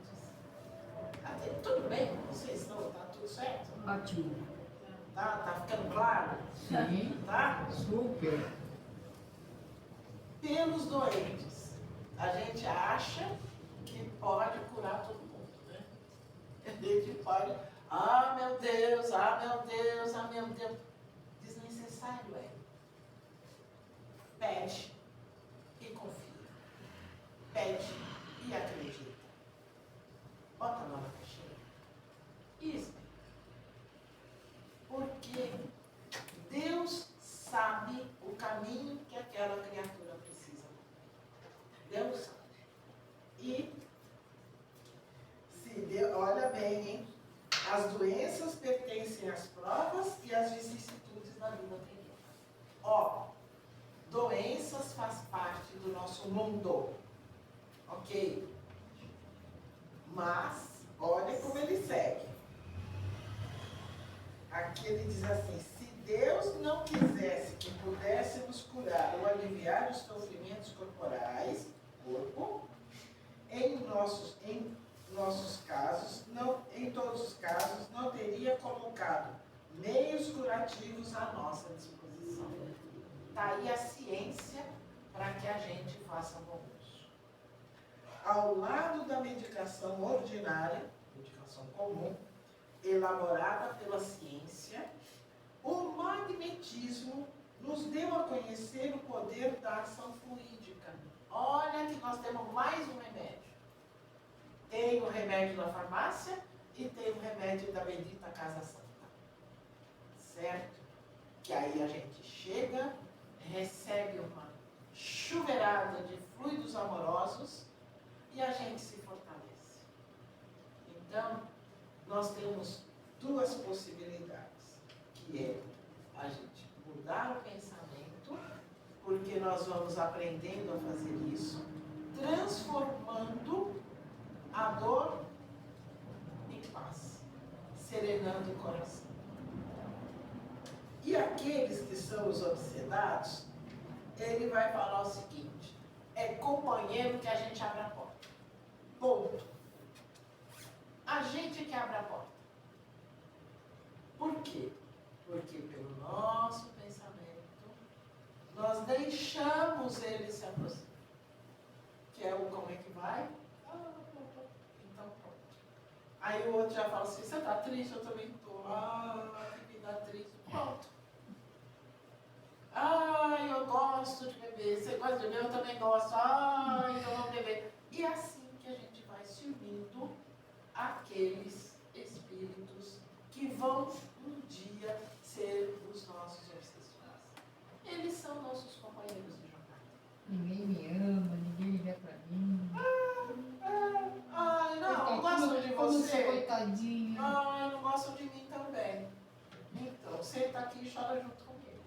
S1: Tudo bem com vocês? Está tudo certo?
S2: Ótimo.
S1: Tá ficando claro?
S5: Sim,
S1: Tá?
S5: super.
S1: Pelos doentes. A gente acha que pode curar todo mundo, né? A gente pode, meu Deus, meu Deus, meu Deus. Desnecessário é. Pede e confia. Pede e acredita. Bota a mão na caixinha. Isso. Porque Deus sabe o caminho que aquela criatura precisa. Deus sabe. E, olha bem, hein? As doenças pertencem às provas e às vicissitudes da vida terrena. Doenças faz parte do nosso mundo. Ok? Mas, olha como ele segue. Aqui ele diz assim: se Deus não quisesse que pudéssemos curar ou aliviar os sofrimentos corporais, corpo, em todos os casos, não teria colocado meios curativos à nossa disposição. Está aí a ciência para que a gente faça bom uso. Ao lado da medicação ordinária, medicação comum, elaborada pela ciência, o magnetismo nos deu a conhecer o poder da ação fluídica. Olha que nós temos mais um remédio. Tem o remédio da farmácia e tem o remédio da bendita Casa Santa. Certo? Que aí a gente chega, recebe uma chuveirada de fluidos amorosos e a gente se fortalece. Então, nós temos duas possibilidades, que é a gente mudar o pensamento, porque nós vamos aprendendo a fazer isso, transformando a dor em paz, serenando o coração. E aqueles que são os obsedados, ele vai falar o seguinte: é companheiro que a gente abre a porta. Ponto. A gente que abre a porta. Por quê? Porque pelo nosso pensamento, nós deixamos ele se aproximar. Que é o como é que vai? Então pronto. Aí o outro já fala assim: você está triste? Eu também estou. Que vida triste. Pronto. Eu gosto de beber. Você gosta de beber? Eu também gosto. Então vamos beber. E é assim que a gente vai se unindo àqueles espíritos que vão um dia ser os nossos obsessores. Eles são nossos companheiros de jornada.
S5: Ninguém me ama, ninguém liga pra mim.
S1: Não gostam de você?
S5: Coitadinha.
S1: Não gostam de mim também. Então, senta aqui e chora junto comigo.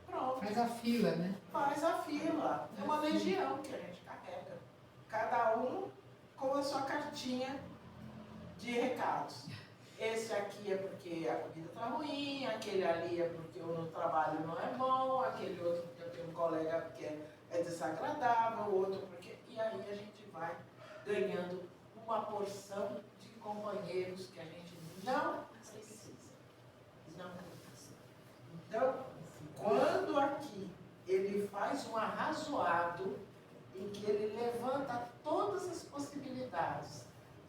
S1: Pronto.
S5: Faz a fila, né?
S1: Faz a fila. É uma legião que a gente carrega. Cada um com a sua cartinha de recados. Esse aqui é porque a comida está ruim, aquele ali é porque o meu trabalho não é bom, aquele outro porque eu tenho um colega que é desagradável, o outro porque... E aí a gente vai ganhando uma porção de companheiros que a gente não precisa. Não precisa. Então, quando aqui ele faz um arrazoado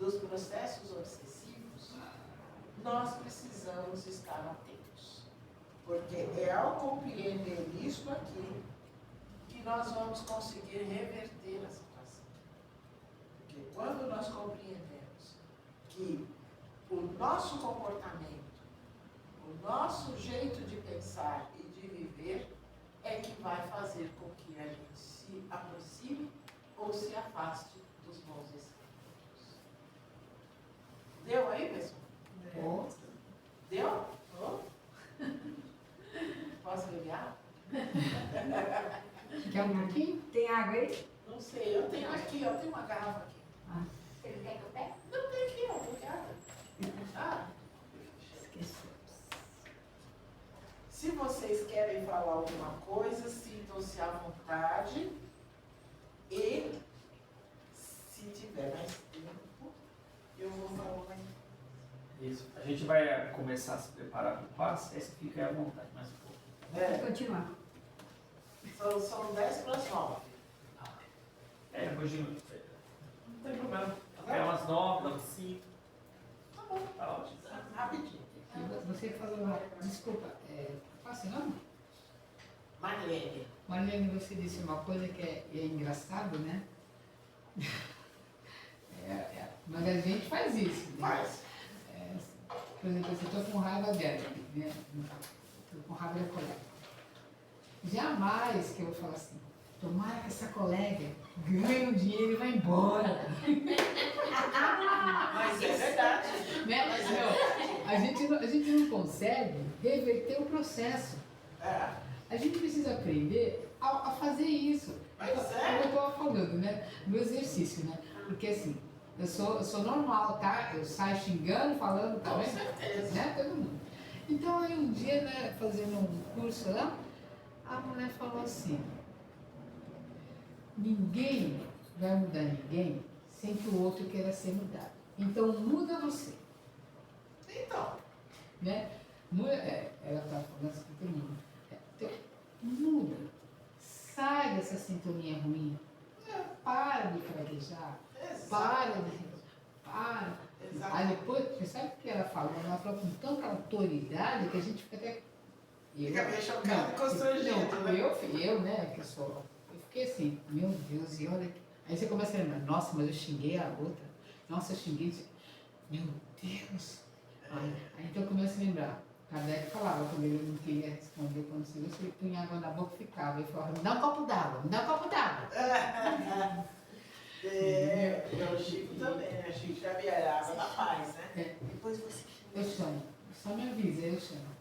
S1: dos processos obsessivos, nós precisamos estar atentos. Porque é ao compreender isso aqui que nós vamos conseguir reverter a situação. Porque quando nós compreendemos que o nosso comportamento, o nosso jeito de pensar e de viver é que vai fazer com que a gente se aproxime ou se afaste dos bons espíritos. Deu aí, pessoal?
S5: Ó,
S1: Deu? Oh. Posso beber água?
S5: quer um pouquinho?
S2: Tem água aí?
S1: Não sei, eu tenho aqui, eu tenho uma garrafa aqui.
S2: Você não quer que eu pegue?
S1: Não, tem aqui, ó, obrigada. Ah,
S2: Esqueci.
S1: se vocês querem falar alguma coisa, sintam-se à vontade. E se tiver mais tempo, eu vou falar mais.
S6: Isso. A gente vai começar a se preparar para o passe, aí você fica aí à vontade mais um pouco.
S1: É,
S2: Vou continuar.
S1: são 10 para as 9.
S6: Hoje não tem problema. Até umas 9, 9, 5.
S1: Tá bom,
S6: Tá ótimo.
S1: rapidinho.
S5: E você falou, desculpa, qual é o seu nome?
S1: Marlene.
S5: Marlene, você disse uma coisa que é engraçado, né? Mas a gente faz isso, né?
S1: Faz.
S5: Por exemplo, eu estou com raiva dela, né? Estou com raiva da colega. Jamais que eu vou falar assim, tomara que essa colega ganhe um dinheiro e vá embora.
S1: Mas é verdade.
S5: Né?
S1: Mas
S5: Não, a gente não consegue reverter o processo.
S1: É.
S5: A gente precisa aprender a fazer isso.
S1: Mas
S5: Como
S1: é.
S5: eu estava falando, né? No exercício, né? Porque assim, eu sou normal, tá? Eu saio xingando, falando
S1: Com
S5: também.
S1: certeza.
S5: Né? Todo mundo. Então aí um dia, né, fazendo um curso lá, a mulher falou assim, ninguém vai mudar ninguém sem que o outro queira ser mudado. Então muda você.
S1: Então,
S5: Né? Ela está falando assim para todo mundo. Então, muda. Sai dessa sintonia ruim. Para de fraquejar. Para de. Para.
S1: exato.
S5: Aí depois, você sabe o que ela falou? Ela falou com tanta autoridade que a gente fica até.
S1: Fica meio chocado e constrangido,
S5: Não,
S1: né?
S5: eu, né, que sou. Eu fiquei assim, meu Deus, e olha. Aí você começa a lembrar, nossa, mas eu xinguei a outra. Nossa, eu xinguei. Meu Deus. Aí então eu começo a lembrar. Kardec falava, quando ele não queria responder, quando você punha água na boca, ficava. Ele falava, me dá um copo d'água, me dá um copo d'água.
S1: O Chico também, né? Chico Xavier, a água da paz, né? Depois você.
S5: Eu chamo. Só me avisa, eu chamo.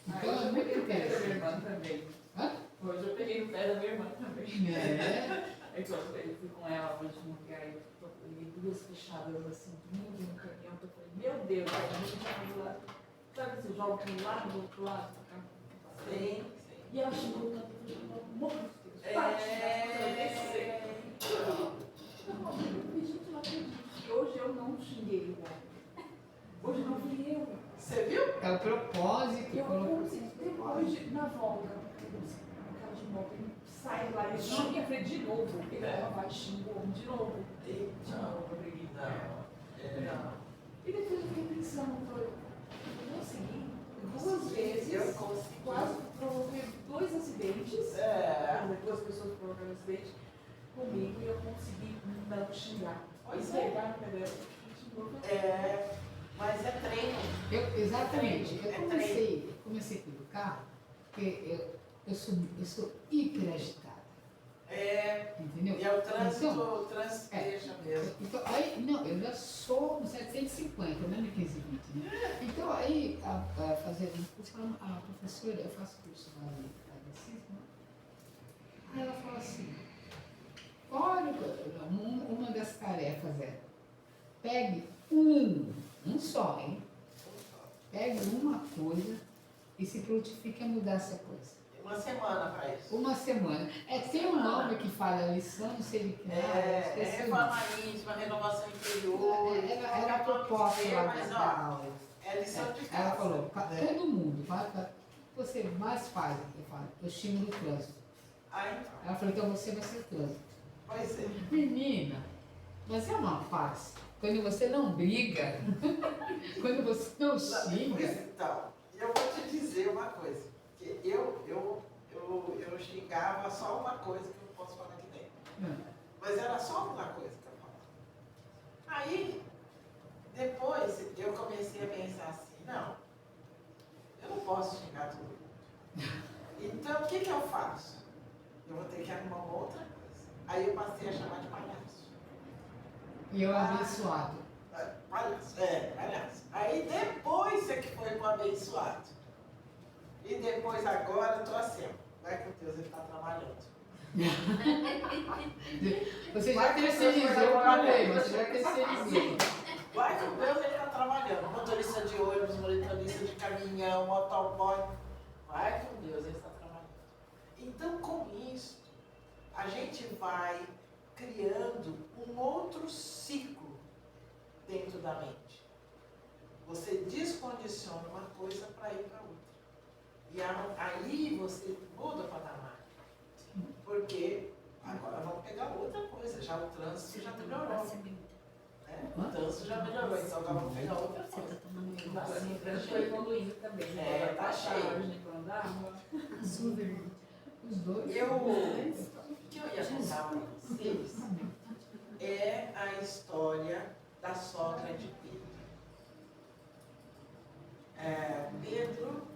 S5: Então
S4: Hoje
S5: é
S4: eu
S5: muito
S4: peguei no pé da minha
S5: interessante.
S4: irmã também.
S5: Hã?
S4: Hoje eu peguei no pé da minha irmã também.
S5: É.
S4: Aí quando eu fui com ela hoje no lugar, eu peguei duas fechadas assim, domingo no caminhão, eu falei, meu Deus, aí a gente já do lado. Sabe, você joga para um lado, do outro lado, pra cá.
S1: Sim,
S4: E ela chegou tanto, eu falei, pelo amor de Deus, para de chegar, eu descer. Não, gente, ela acredita que hoje eu não xinguei igual. Hoje não fui eu.
S1: Você viu?
S5: É o propósito.
S4: Eu
S5: colocou-
S4: consegui, depois, na volta, o cara de moto, ele sai lá, ele xinga a frente de novo. Ele vai e xinga o homem de novo. De novo, eu peguei.
S1: Não.
S4: E depois eu fiquei pensando, eu consegui duas vezes,
S1: Eu consegui.
S4: quase provoquei 2 acidentes. Duas pessoas provocaram acidente comigo e eu consegui não xingar.
S1: Pois é.
S4: Pegar no pé dela.
S1: Mas é treino.
S5: Exatamente.
S1: É
S5: Eu comecei pelo carro, porque eu sou hiper agitada. Entendeu?
S1: E é o trânsito,
S5: Então,
S1: o trânsito deixa mesmo.
S5: Então, aí, não, eu já sou no 750, não é no 1520, né? Então, aí, fazendo curso, a professora, eu faço curso lá de catecismo, né? Aí ela fala assim, olha, uma das tarefas é, pegue um só, hein? Pegue uma coisa e se prontifique a mudar essa coisa.
S1: Uma semana para isso.
S5: Uma semana. Tem um nome que fala lição, não sei de que nada, esqueci o nome.
S1: Reformanismo, renovação interior.
S5: Era a proposta lá
S1: mas,
S5: da
S1: ó,
S5: aula.
S1: é lição de casa.
S5: Ela falou, todo mundo, o que você mais faz? Eu falo, eu xingo no trânsito.
S1: Aí,
S5: Ela falou, então você vai ser trânsito.
S1: pois é.
S5: Menina, mas é uma paz. Quando você não briga, quando você não xinga.
S1: Então, eu vou te dizer uma coisa. Que eu xingava só uma coisa que eu não posso falar aqui dentro. Mas era só uma coisa que eu falava. Aí, depois, eu comecei a pensar assim, não, eu não posso xingar todo mundo. Então, o que eu faço? Eu vou ter que arrumar uma outra coisa. Aí eu passei a chamar de palhaço.
S5: E eu abençoado.
S1: Palhaço, palhaço. Aí depois é que foi pro abençoado. E depois agora eu tô assim, ó. Vai com Deus, ele está trabalhando.
S5: Você já terceirizou o problema, você já terceirizou.
S1: Vai com Deus, ele está trabalhando. Motorista de ônibus, motorista de caminhão, motoboy. Vai com Deus, ele está trabalhando. Então, com isso, a gente vai criando um outro ciclo dentro da mente. Você descondiciona uma coisa para ir para outra. E aí você muda o patamar. Porque agora vamos pegar outra coisa. Já o trânsito já melhorou. Né? O trânsito já melhorou, então agora vamos pegar outra coisa. Tá assim,
S2: O trânsito foi evoluindo também.
S1: tá cheio.
S5: Os dois.
S1: O que eu ia contar para vocês é a história da sogra de Pedro. Pedro,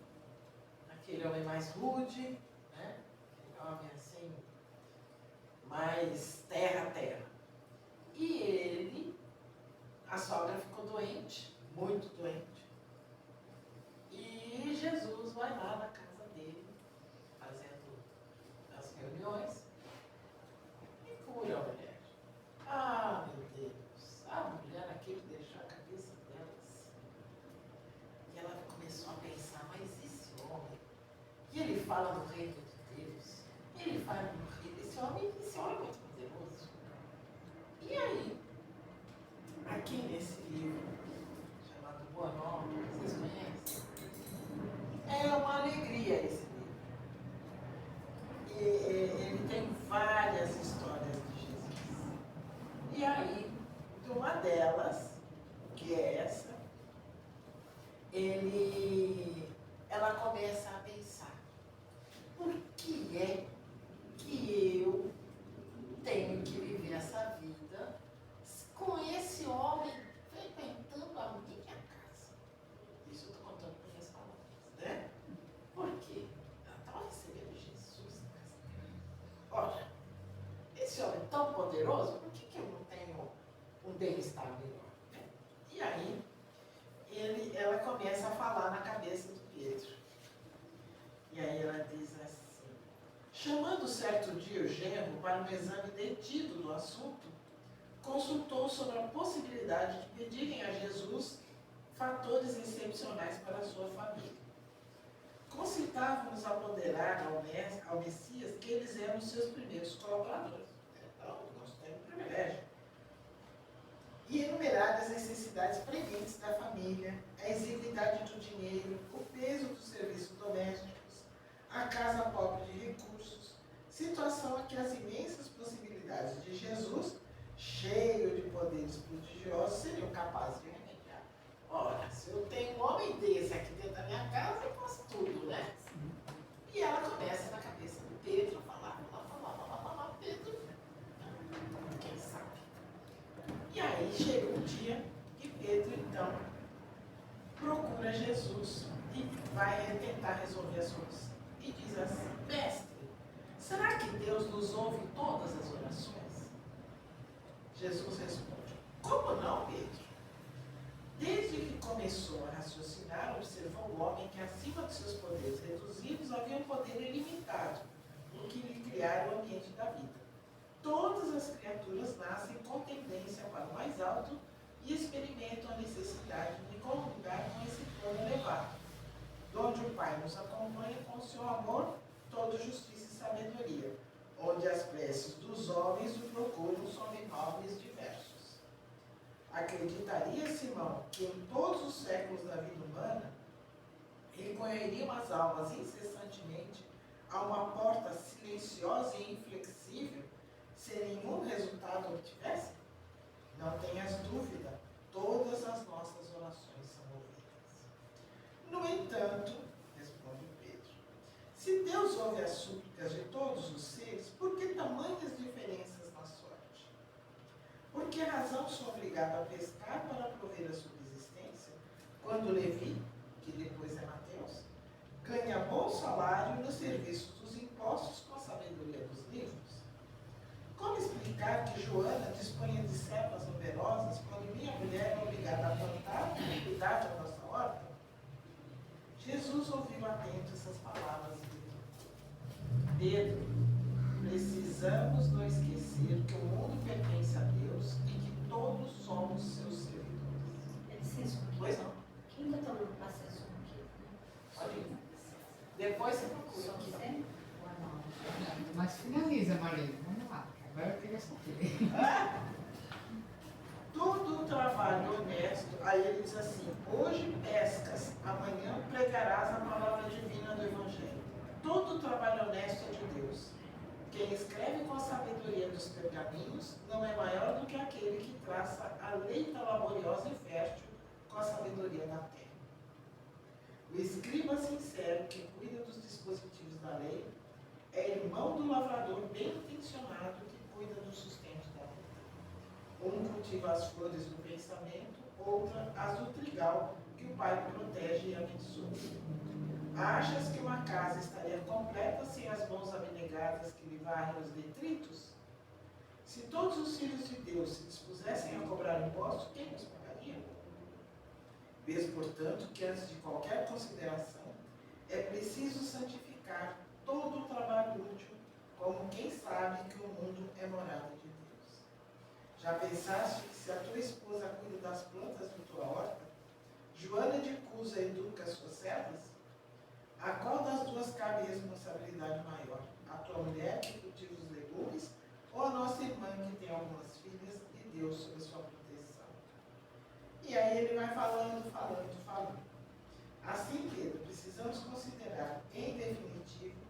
S1: aquele homem mais rude, né? Aquele homem assim, mais terra a terra. E ele, a sogra ficou doente, muito doente. E Jesus vai lá na casa dele, fazendo as reuniões, e cura a mulher. Ah, meu Deus, a mulher aquilo deixou a cabeça dela assim. E ela começou a pensar, mas esse homem, e ele fala do reino de Deus, ele fala do reino, esse homem é muito poderoso. E aí, aqui nesse livro, chamado Boa Nova, vocês conhecem? É uma alegria esse livro. E ele tem várias histórias de Jesus. E aí, uma delas, que é essa, ela começa a pensar, por que é que eu tenho que viver essa vida com esse homem frequentando a minha casa? Isso eu estou contando por minhas palavras, né? Por quê? Ela estava recebendo Jesus na casa dela. Olha, esse homem é tão poderoso, por que eu não tenho um bem-estar melhor? Né? E aí, ela começa a falar na cabeça do Pedro. E aí ela diz assim, chamando certo dia o genro para um exame detido do assunto, consultou sobre a possibilidade de pedirem a Jesus fatores excepcionais para a sua família. Concitavam-nos apoderar ao Messias que eles eram os seus primeiros colaboradores. Então, nós temos um privilégio. E enumerar as necessidades premente da família, a exiguidade do dinheiro, o peso dos serviços domésticos, a casa pobre de recursos, situação a que as imensas possibilidades de Jesus, cheio de poderes prodigiosos, seriam capazes de remediar. Ora, se eu tenho um homem desse aqui dentro da minha casa, eu posso tudo, né? E ela começa na cabeça do Pedro a falar, Pedro, quem sabe? E aí chega um dia que Pedro, então, procura Jesus e vai tentar resolver a solução. E diz assim, mestre, será que Deus nos ouve todas as orações? Jesus responde, como não, Pedro? Desde que começou a raciocinar, observou o homem que acima dos seus poderes reduzidos havia um poder ilimitado, no que lhe criara o ambiente da vida. Todas as criaturas nascem com tendência para o mais alto e experimentam a necessidade de comungar com esse plano elevado, onde o Pai nos acompanha com o seu amor, toda justiça e sabedoria, onde as preces dos homens o procuram sob nomes diversos. Acreditaria Simão que em todos os séculos da vida humana recorreriam as almas incessantemente a uma porta silenciosa e inflexível, sem nenhum resultado obtivesse? Não tenhas dúvida, todas as nossas orações são ouvidas. No entanto, responde Pedro, se Deus ouve as súplicas de todos os seres, por que tamanhas diferenças na sorte? Por que razão sou obrigado a pescar para prover a subsistência, quando Levi, que depois é Mateus, ganha bom salário no serviço dos impostos com a sabedoria dos livros? Como explicar que Joana disponha de servas numerosas quando minha mulher é obrigada a plantar e cuidar da nossa horta? Jesus ouviu atento essas palavras e Pedro, precisamos não esquecer que o mundo pertence a Deus e que todos somos seus servidores.
S2: É licença um
S1: Pois
S2: pouquinho.
S1: não?
S2: Quem está tomando paciência um pouquinho?
S1: Pode ir. Depois você procura
S2: Só
S1: aqui.
S2: você? Ou não?
S5: Mas finaliza, Marlene. Vamos lá. Agora eu queria saber.
S1: Todo trabalho honesto, aí ele diz assim, hoje pescas, amanhã pregarás a palavra divina do Evangelho. Todo trabalho honesto é de Deus. Quem escreve com a sabedoria dos pergaminhos não é maior do que aquele que traça a leita laboriosa e fértil com a sabedoria da terra. O escriba sincero que cuida dos dispositivos da lei é irmão do lavrador bem intencionado que cuida do sustento da lei. Um cultiva as flores do pensamento, outra as do trigal que o pai protege e abençoa. Achas que uma casa estaria completa sem as mãos abnegadas que lhe varrem os detritos? Se todos os filhos de Deus se dispusessem a cobrar impostos, quem nos pagaria? Vês, portanto, que antes de qualquer consideração, é preciso santificar todo o trabalho útil, como quem sabe que o mundo é morada de Deus. Já pensaste que se a tua esposa cuida das plantas de tua horta, Joana de Cusa educa as suas servas? A qual das duas cabe a responsabilidade maior? A tua mulher que cultiva os legumes ou a nossa irmã que tem algumas filhas e Deus sob sua proteção? E aí ele vai falando. Assim, Pedro, precisamos considerar, em definitivo,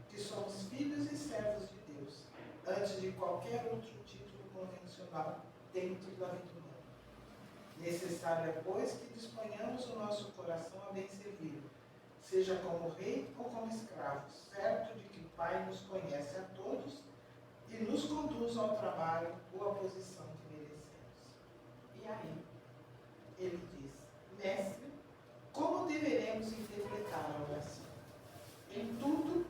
S1: que somos filhos e servos de Deus, antes de qualquer outro título convencional dentro da vida humana. Necessário é, pois, que disponhamos o nosso coração a bem servir, seja como rei ou como escravo, certo de que o Pai nos conhece a todos e nos conduz ao trabalho ou à posição que merecemos. E aí, ele diz, mestre, como deveremos interpretar a oração? Em tudo,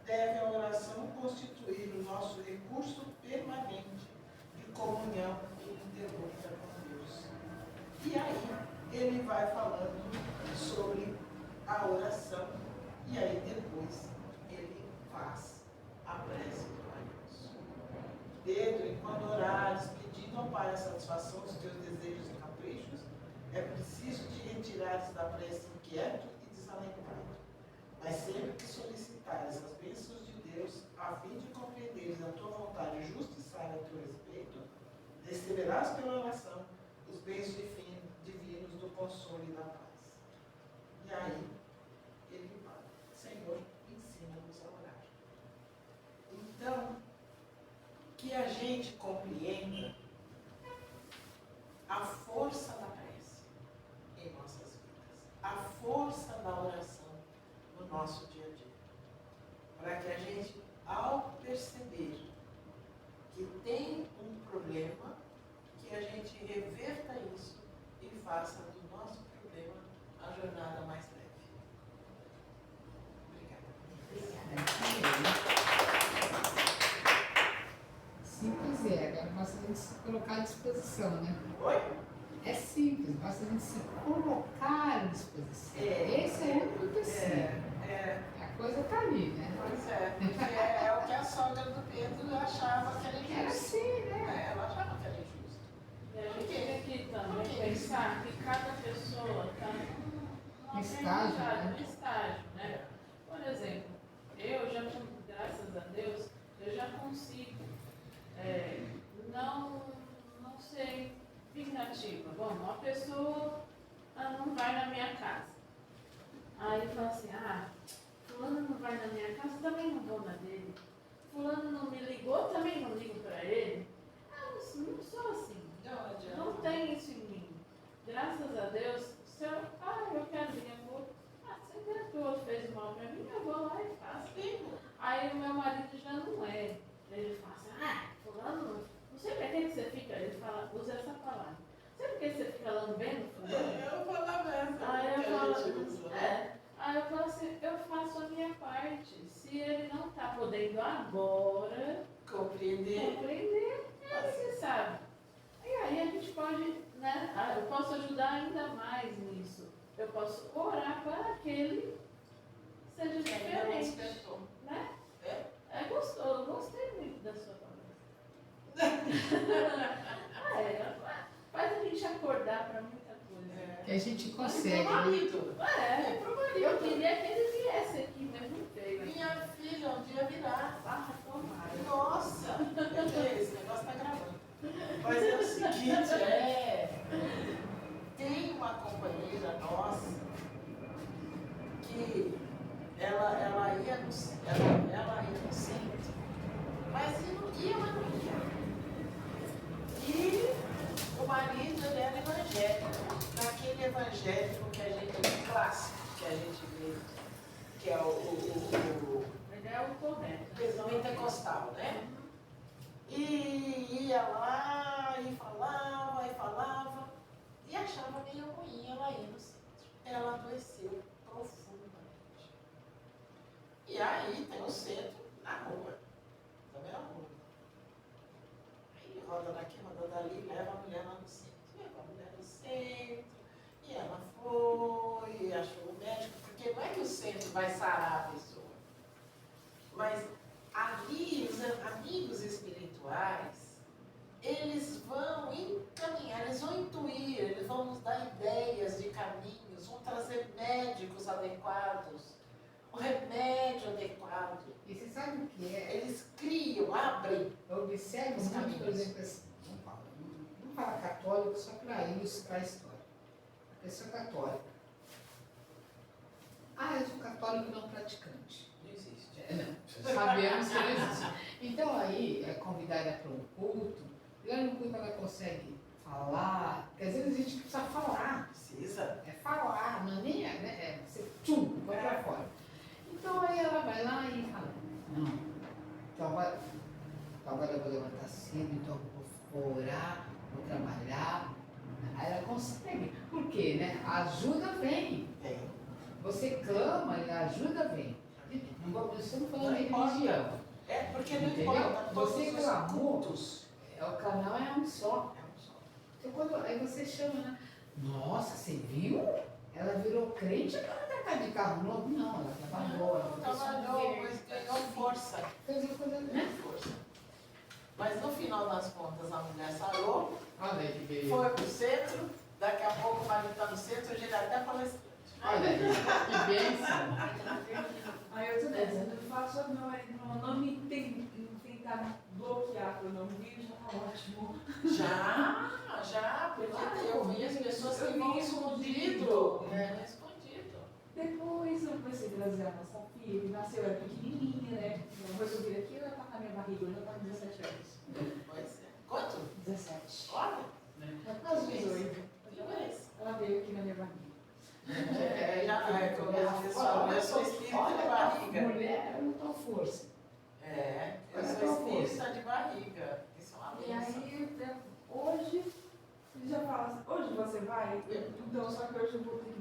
S1: deve a oração constituir o nosso recurso permanente de comunhão ininterrupta com Deus. E aí, ele vai falando sobre a oração, e aí depois ele faz a prece do Pai Nosso. Pedro, enquanto orares, pedindo ao Pai a satisfação dos teus desejos e caprichos, é preciso te retirares da prece inquieto e desalentado. Mas sempre que solicitares as bênçãos de Deus, a fim de compreenderes a tua vontade justa e sábia a teu respeito, receberás pela oração os bens divinos do consolo e da paz. E aí, ele fala, Senhor, ensina-nos a orar. Então, que a gente compreenda a força da prece em nossas vidas, a força da oração no nosso dia a dia, para que a gente, ao perceber que tem um problema, que a gente reverta isso e faça do nosso problema a jornada mais leve.
S5: Simples agora basta a gente se colocar à disposição, né?
S1: Oi?
S5: É simples, basta a gente se colocar à disposição. Esse é o único empecilho. A coisa está ali, né?
S1: Pois é, porque é o que a sogra do Pedro achava que era injusto.
S5: Era assim, né?
S1: Ela achava que era injusto.
S4: E a gente tem que também pensar que cada pessoa está num
S5: Estágio, né?
S4: num estágio, né? Por exemplo, eu já, graças a Deus, eu já consigo não ser vingativa. Bom, uma pessoa não vai na minha casa. Aí fala assim, fulano não vai na minha casa, também não vou na dele. Fulano não me ligou, também não ligo para ele. Não sou assim.
S1: Não adianta.
S4: tem isso em mim. Graças a Deus, se eu quero vir amor, você tentou, fez mal pra mim, eu vou lá e faço. Aí o meu marido já não é. Ele fala assim, fulano, não sei pra que você fica, ele fala, usa essa palavra. Não sei por que você fica falando bem no fulano.
S1: Eu vou lá mesmo.
S4: Aí eu
S1: que a
S4: falo,
S1: gente usa, né?
S4: aí eu falo assim, eu faço a minha parte. Se ele não tá podendo agora
S1: Compreender.
S4: você sabe. E aí a gente pode, né? Eu posso ajudar ainda mais nisso. Eu posso orar para que ele seja
S1: Ainda não
S4: diferente.
S1: despertou.
S4: Né?
S1: É?
S4: É gostoso, eu gostei muito da sua palavra. Faz a gente acordar para muita coisa.
S5: Que a gente
S1: Pro
S5: consegue. Né?
S1: marido.
S4: É,
S1: Pro marido.
S4: eu queria que ele viesse aqui, mas não veio.
S1: Minha filha um dia virá.
S4: Tomara.
S1: Nossa! Esse negócio tá gravando. Mas é o seguinte, tem uma companheira nossa que ela ia no centro, mas ela não ia. E o marido ele era evangélico, naquele evangélico que a gente, clássico, que a gente vê, que é
S4: Ele é o correto.
S1: o pentecostal, né? E ia lá, e falava, e achava meio ruim ela ir no centro. Ela adoeceu profundamente. E aí tem o centro na rua, também na rua. Aí roda daqui, roda dali, leva a mulher lá no centro. Leva a mulher no centro, e ela foi, e achou o médico, porque não é que o centro vai sarar a pessoa, mas ali os amigos espirituais, eles vão encaminhar, eles vão intuir, eles vão nos dar ideias de caminhos, vão trazer médicos adequados, o remédio adequado.
S5: E você sabe o que é?
S1: Eles criam, abrem.
S5: Observe
S1: Os
S5: muito, por
S1: caminhos.
S5: exemplo, assim, vamos falar católico só para ilustrar a história. A pessoa católica. Eu sou católico não praticante.
S1: Não existe.
S5: Não. Sabemos que não existe. Então aí, é convidada para um culto, e lá no culto ela consegue falar, porque às vezes a gente precisa falar.
S1: Precisa.
S5: É falar, não é nem né? Você vai para fora. Então aí ela vai lá e fala, não, então agora eu vou levantar cedo, então eu vou orar, vou trabalhar. Aí ela consegue. Por quê, né? A ajuda vem.
S1: Tem.
S5: Você clama e a ajuda vem. Não estamos falando de
S1: Não
S5: religião.
S1: É porque não
S5: Entendeu?
S1: importa, todos
S5: Você
S1: os
S5: clamou.
S1: cultos.
S5: O canal é um só.
S1: É um só.
S5: Então, aí você chama, né? Nossa, você viu? Ela virou crente, ela não tá de carro novo, não. Ela trabalhou, ela
S1: Trabalhou, mas ganhou força.
S5: fez uma coisa, né?
S1: Força. Mas no final das contas a mulher sarou,
S5: Olha aí que beleza.
S1: foi pro centro, daqui a pouco o marido está no centro, hoje ele é até palestrante.
S5: Olha aí, que bênção.
S3: Aí eu tô dizendo, eu faço meu marido não me tentar bloquear para eu não vir, já tá ótimo.
S1: Já, porque eu conheço pessoas que vão escondido. É, escondido.
S3: Depois eu comecei a trazer a nossa filha, que nasceu, era pequenininha, né? Depois eu vir aqui, ela tá na minha barriga, hoje ela tá com 17 anos.
S1: Pois é. Quanto?
S3: 17.
S1: Olha.
S3: Já tá com 18.
S1: Que beleza.
S3: Ela veio aqui na minha barriga.
S1: Como eu disse, eu sou espírita de barriga.
S5: Mulher, não dá força.
S1: Eu sou espírita de barriga. Isso é uma
S3: E
S1: bênção.
S3: aí, hoje, ele já fala assim, hoje você vai? Então, só que hoje eu vou ter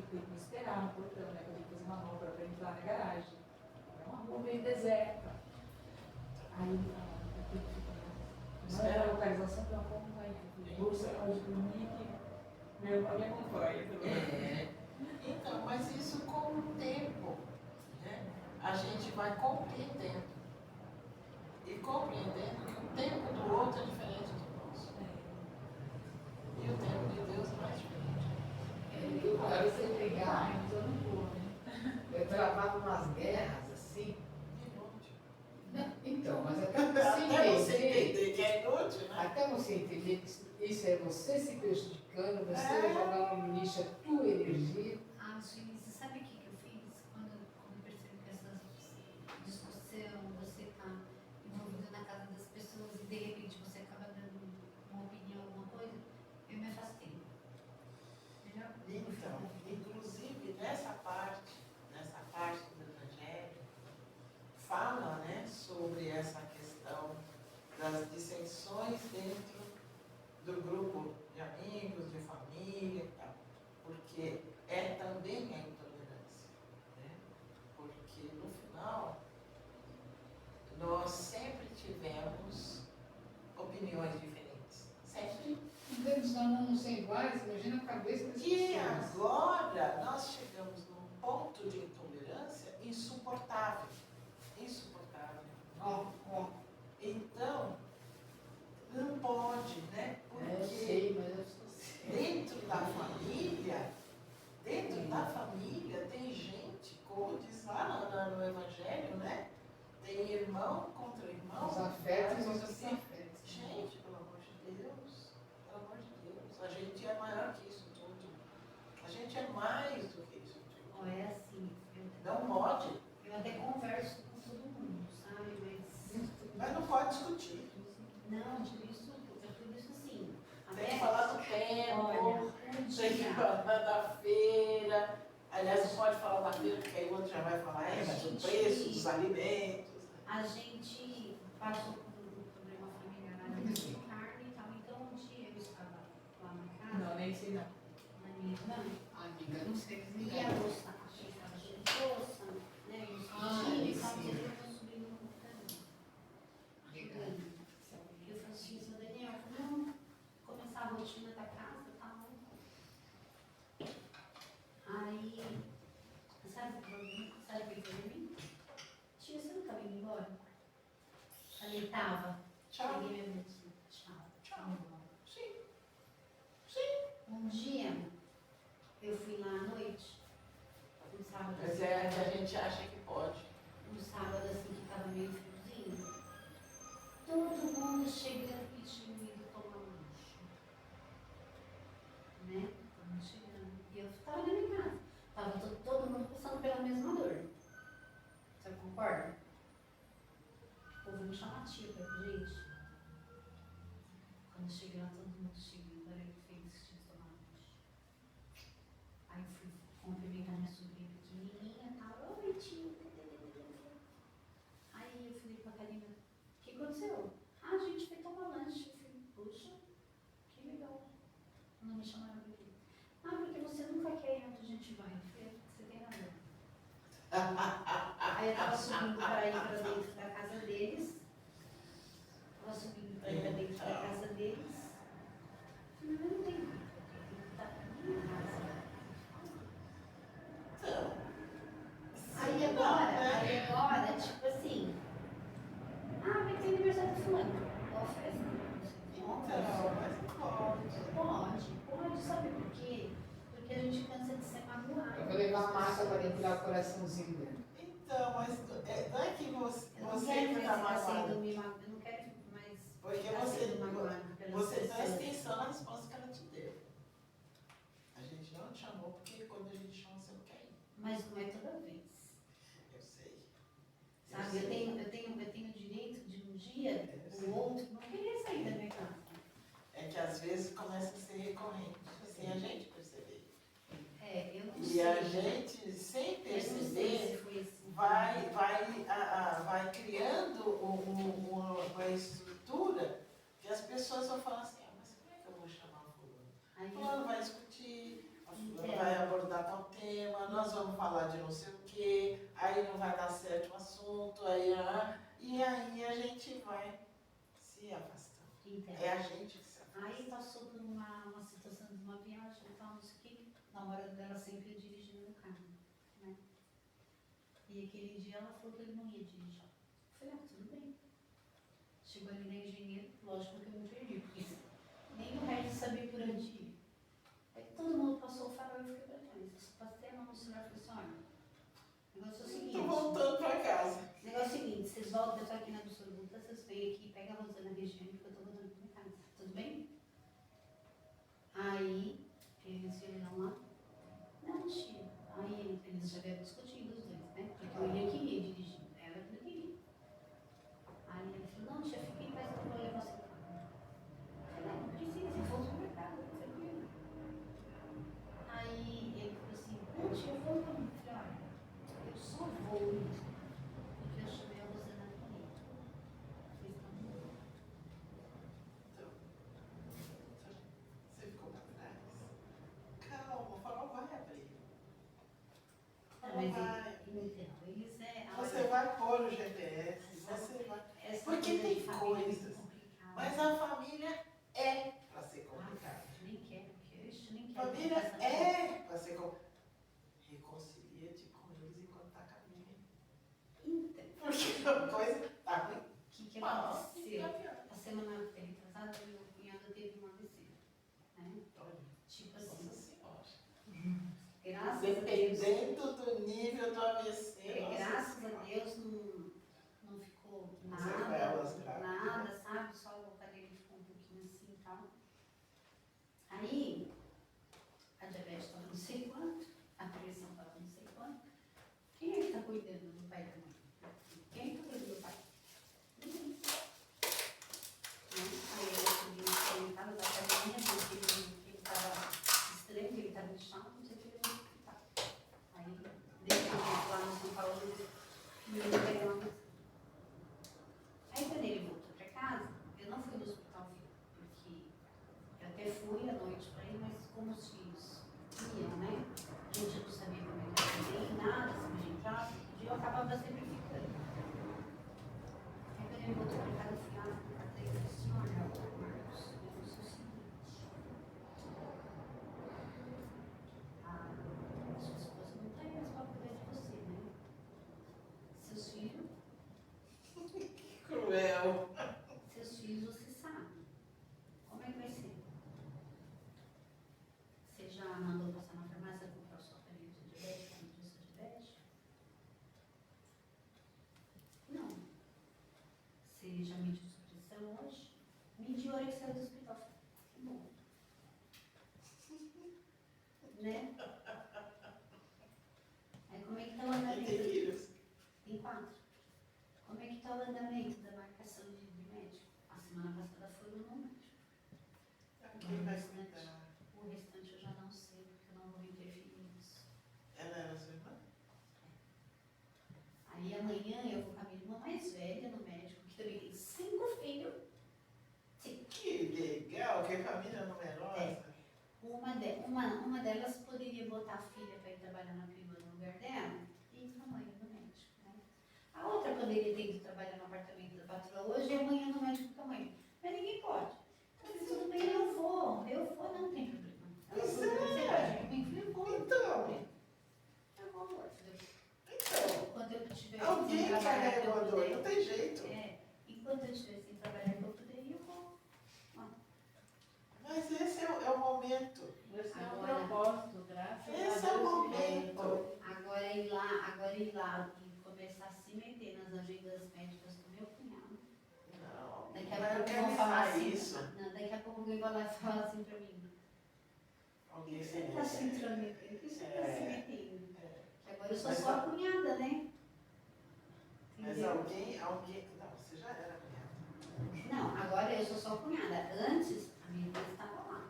S3: que me esperar no portão, né? Eu tenho que fazer manobra para entrar na garagem. É uma rua meio deserta. Aí ele fala, eu tenho que ficar. Não é a localização que eu acompanho. Você pode dormir que meu irmão me acompanha.
S1: Então, mas isso com o tempo, né? A gente vai compreendendo. E compreendendo que o tempo do outro é diferente do nosso. E o tempo de Deus não é diferente.
S5: Agora você pegar,
S3: Mas eu não vou, né?
S5: eu travava umas guerras assim.
S1: Inútil.
S5: Então, mas até
S1: Até você
S5: você entender,
S1: entender que é inútil, né?
S5: até você entender que isso é você se prejudicando, você jogando no lixo a tua energia.
S2: Suíça, sabe o que eu fiz quando eu percebi que essa discussão, você está envolvido na casa das pessoas e de repente você acaba dando uma opinião, alguma
S1: do grupo de amigos, de família e tal. Porque é também a intolerância. Né? Porque no final, nós sempre tivemos opiniões diferentes. Sempre.
S5: Então, eles não são iguais, imagina a cabeça das
S1: E
S5: pessoas.
S1: agora nós chegamos num ponto de intolerância insuportável. Insuportável.
S5: Ó.
S1: Então, não pode, né?
S5: Eu
S1: Porque
S5: sei, mas eu sou assim.
S1: dentro da família tem gente, como diz lá no Evangelho, né? Tem irmão contra irmão.
S5: Os afetos e os
S1: assim.
S5: desafetos.
S1: Gente, pelo amor de Deus, a gente é maior que isso tudo. A gente é mais do que isso tudo.
S2: Ó, é assim,
S1: Não pode,
S2: eu até converso com todo mundo, sabe?
S1: mas não pode discutir.
S2: Não, tudo isso assim.
S1: Tem que falar do tempo,
S2: Olha, um
S1: tem que
S2: dia,
S1: falar da feira. Aliás, não pode falar da feira, porque aí o outro já vai falar, mas o preço dos alimentos.
S2: a gente passou por um problema familiar de carne e tal, então um dia eu estava lá na casa,
S3: Não, nem sei não.
S2: na minha irmã,
S5: Amiga, não sei
S2: e
S5: dizer.
S2: a moça, a gente estava de louça, né, e os
S5: Ai,
S2: bichinhos,
S5: sim.
S2: e meu sobrinho no computador. Jogando. Eu falei assim, seu Daniel, vamos começar a rotina da casa, tá bom? Aí, sabe o que ele falou pra mim? Tia, você não tá indo embora? Falei, tava.
S1: Tchau.
S2: Peguei minha bolsa. Tchau.
S1: Tchau.
S2: Vamos embora.
S1: Sim.
S2: Um dia, eu fui lá à noite, um sábado
S1: Mas
S2: assim,
S1: é que a gente acha que pode.
S2: um sábado assim que tava meio friozinho. Todo mundo chegando e tinha ido tomar lanche. Né? Todo mundo chegando. E eu tava na minha casa. Tava todo mundo passando pela mesma dor. Você concorda? O povo me chama tia, gente. Quando eu cheguei lá, todo mundo chegando, olha que feliz que tinha tomado lanche. Aí eu fui cumprimentar minha sobrinha pequenininha e tal. Oi, tio. Aí eu falei pra Karina, o que aconteceu? Ah, a gente foi tomar lanche. Eu falei, puxa, que legal. Não me chamaram pra quê? Ah, porque você nunca quer ir onde a gente vai. Eu falei, você tem razão. Aí eu tava subindo para ir para dentro da casa deles. Tava subindo para ir para dentro da casa deles. Eu falei, mas não tem jeito, eu tenho que estar pra minha casa.
S1: Então,
S2: Aí agora, tipo assim, ah, vai ter aniversário do fulano. Ó, festa.
S1: então, mas não pode.
S2: Pode, sabe por quê? Porque a gente cansa de ser magoado.
S5: Eu vou levar a massa para entrar o coraçãozinho dele.
S1: Então, mas não é que você
S2: Eu não
S1: que
S2: quero
S1: está
S2: mais ficar
S1: magoado.
S2: sendo mimado, eu não quero mais
S1: Porque
S2: ficar sendo magoado pelas
S1: você
S2: pessoas.
S1: presta atenção na resposta que ela te deu. A gente não te chamou porque quando a gente chama você não quer ir.
S2: Mas não é toda vez.
S1: Eu sei.
S2: Sabe, eu tenho o direito de um dia o outro não querer sair da minha casa.
S1: É que às vezes começa a ser recorrente, sem a gente perceber.
S2: É, eu não
S1: E
S2: sei.
S1: a gente, sem
S2: Eu não sei
S1: perceber,
S2: se foi assim.
S1: vai criando uma estrutura que as pessoas vão falar assim, ah, mas como é que eu vou chamar o fulano?
S2: Aí
S1: O
S2: eu-
S1: fulano vai discutir, a fulano
S2: Entendo.
S1: vai abordar tal tema, nós vamos falar de não sei o quê, aí não vai dar certo o assunto, e aí a gente vai se afastando.
S2: Entendo.
S1: É a gente que se afasta.
S2: Aí passou por uma situação de uma viagem e tal, não sei o que. Na hora dela sempre ia dirigindo no carro, né? E aquele dia ela falou que ele não ia dirigir. Eu falei, ah, tudo bem. Chegou ali na engenheiro, lógico que eu me perdi, porque nem o resto sabia por onde ir. Aí todo mundo passou o farol e eu fiquei pra trás. Eu só passei a mão no celular e falei assim, olha, o negócio é o seguinte.
S1: Tô voltando pra casa.
S2: O negócio é o seguinte, vocês voltam, eu tô aqui na Bussolbuta, vocês vêm aqui, pega a Rosana Regiane, porque eu tô voltando pra minha casa, tudo bem? Aí, eles viram lá, não, tia. Aí eles já vieram discutindo os dois, né? Porque eu queria dirigir, ela que não queria. Aí ele falou, não, tia, fica em paz que eu vou levar seu carro. Eu falei, não precisa, se for supermercado, tranquilo. Aí ele falou assim, não, tia, eu vou pra mim. Eu falei, olha, eu só vou porque eu chamei a Rosana comigo.
S1: o GPS, você vai.
S2: Essa
S1: Porque
S2: coisa de
S1: tem
S2: família é muito
S1: coisas.
S2: complicada.
S1: Mas a família é para ser complicada.
S2: Nem quero, porque eu nem quero.
S1: Família é para ser complicada. Reconcilia-te com eles enquanto está caminhando.
S2: Então,
S1: Porque a coisa está ruim.
S2: o que
S1: Ah,
S2: aconteceu?
S1: fica pior.
S2: A semana retrasada, meu cunhado teve um AVC. Né? Tipo assim,
S1: Nossa Senhora.
S2: graças a Deus.
S1: Dependendo do nível do AVC,
S2: Graças a
S1: Senhora.
S2: Deus não ficou
S1: Sequelas
S2: nada,
S1: graves.
S2: nada, sabe? Só a boca dele ficou um pouquinho assim e tal. Aí, a diabetes estava não sei quanto, a pressão estava não sei quanto. Quem é que está cuidando do pai e da mãe? Quem está cuidando do pai? Ninguém. Né? Aí eu subi em casa da academia, porque ele estava estranho, que ele estava inchado, não sei o que ele não estava. Aí, depois lá no São Paulo, e eu peguei uma coisa. Aí quando ele voltou para casa, eu não fui no hospital porque eu até fui à noite para ir, mas como os filhos iam, né? A gente não sabia como ele ia fazer, nada, se podia entrar, se podia, eu acabava sempre ficando. Aí quando ele voltou para casa, eu fui lá na casa dele e falei assim, olha, Marcos, eu não sou o seguinte. A sua esposa não está aí mais para cuidar de você, né? Seus filhos,
S1: Cruel.
S2: seus filhos você sabe. Como é que vai ser? Você já mandou passar na farmácia comprar o seu aparelho de diabetes, quando disse diabetes? Não. Você já mediu sua pressão hoje? Mediu a hora que saiu do hospital. Que bom. Né? Aí como é que está o
S1: E tem
S2: andamento?
S1: filhos.
S2: Tem 4. Como é que está o andamento da marcação de médico? A semana passada foram no médico.
S1: Quem vai cuidar?
S2: O restante eu já não sei, porque eu não vou interferir nisso.
S1: Ela era sua irmã?
S2: Aí amanhã eu vou com a minha irmã mais velha no médico, que também tem 5 filhos. Sim.
S1: Que legal, que família numerosa.
S2: Uma delas poderia botar a filha para ir trabalhar na prima no lugar dela e ir com a mãe no médico. Né? A outra poderia ter ido trabalhar no apartamento da patroa hoje e amanhã no médico com a mãe. Mas ninguém pode. Então, tudo bem, eu vou, não tem problema.
S1: Pois
S2: Você pode ir comigo? Eu vou.
S1: Então.
S2: Eu vou, amor.
S1: Então,
S2: Quando eu estiver
S1: alguém
S2: sem trabalhar,
S1: carrega
S2: eu
S1: o dor,
S2: puder.
S1: não tem jeito.
S2: Enquanto eu estiver sem trabalhar, eu puder, eu vou.
S1: Mas esse é o momento.
S4: Esse é um
S2: Agora-
S4: propósito, graças a Deus.
S1: Esse é o momento.
S2: Agora ir lá e começar a se meter nas agendas médicas do meu cunhado.
S1: Não,
S2: Daqui
S1: vai
S2: a pouco vão falar
S1: organizar
S2: assim.
S1: isso.
S2: Não, daqui a pouco alguém vai lá e fala assim pra mim. Por
S1: Alguém
S2: que você está se intrometendo? Por que você está se
S1: É.
S2: metendo? Que agora eu sou
S1: Mas
S2: só a cunhada, né?
S1: Mas
S2: Entendeu?
S1: alguém. Não, você já era cunhada.
S2: Não, agora eu sou só cunhada. Antes, a minha irmã estava lá.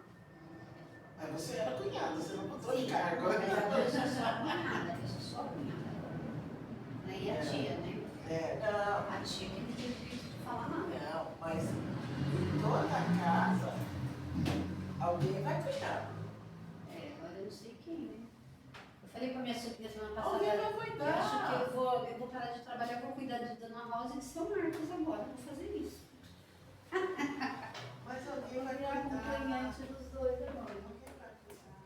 S1: Mas você era cunhada, você não mudou de
S2: Sim,
S1: cargo.
S2: mas agora eu sou só a cunhada. Eu sou só a cunhada. Né? E a tia, né?
S1: Não,
S2: A tia que não tem direito de falar nada.
S1: não, mas em toda a casa, alguém vai cuidar.
S2: Agora eu não sei quem, né? Eu falei pra minha sobrinha semana passada.
S1: Alguém vai
S2: Eu
S1: cuidar.
S2: acho que eu vou parar de trabalhar, vou cuidar de Dona Rosa e de seu Marcos agora. Vou fazer isso.
S1: Mas alguém vai
S2: Ser a
S1: cuidar.
S2: acompanhante dos dois agora.
S1: Alguém vai cuidar.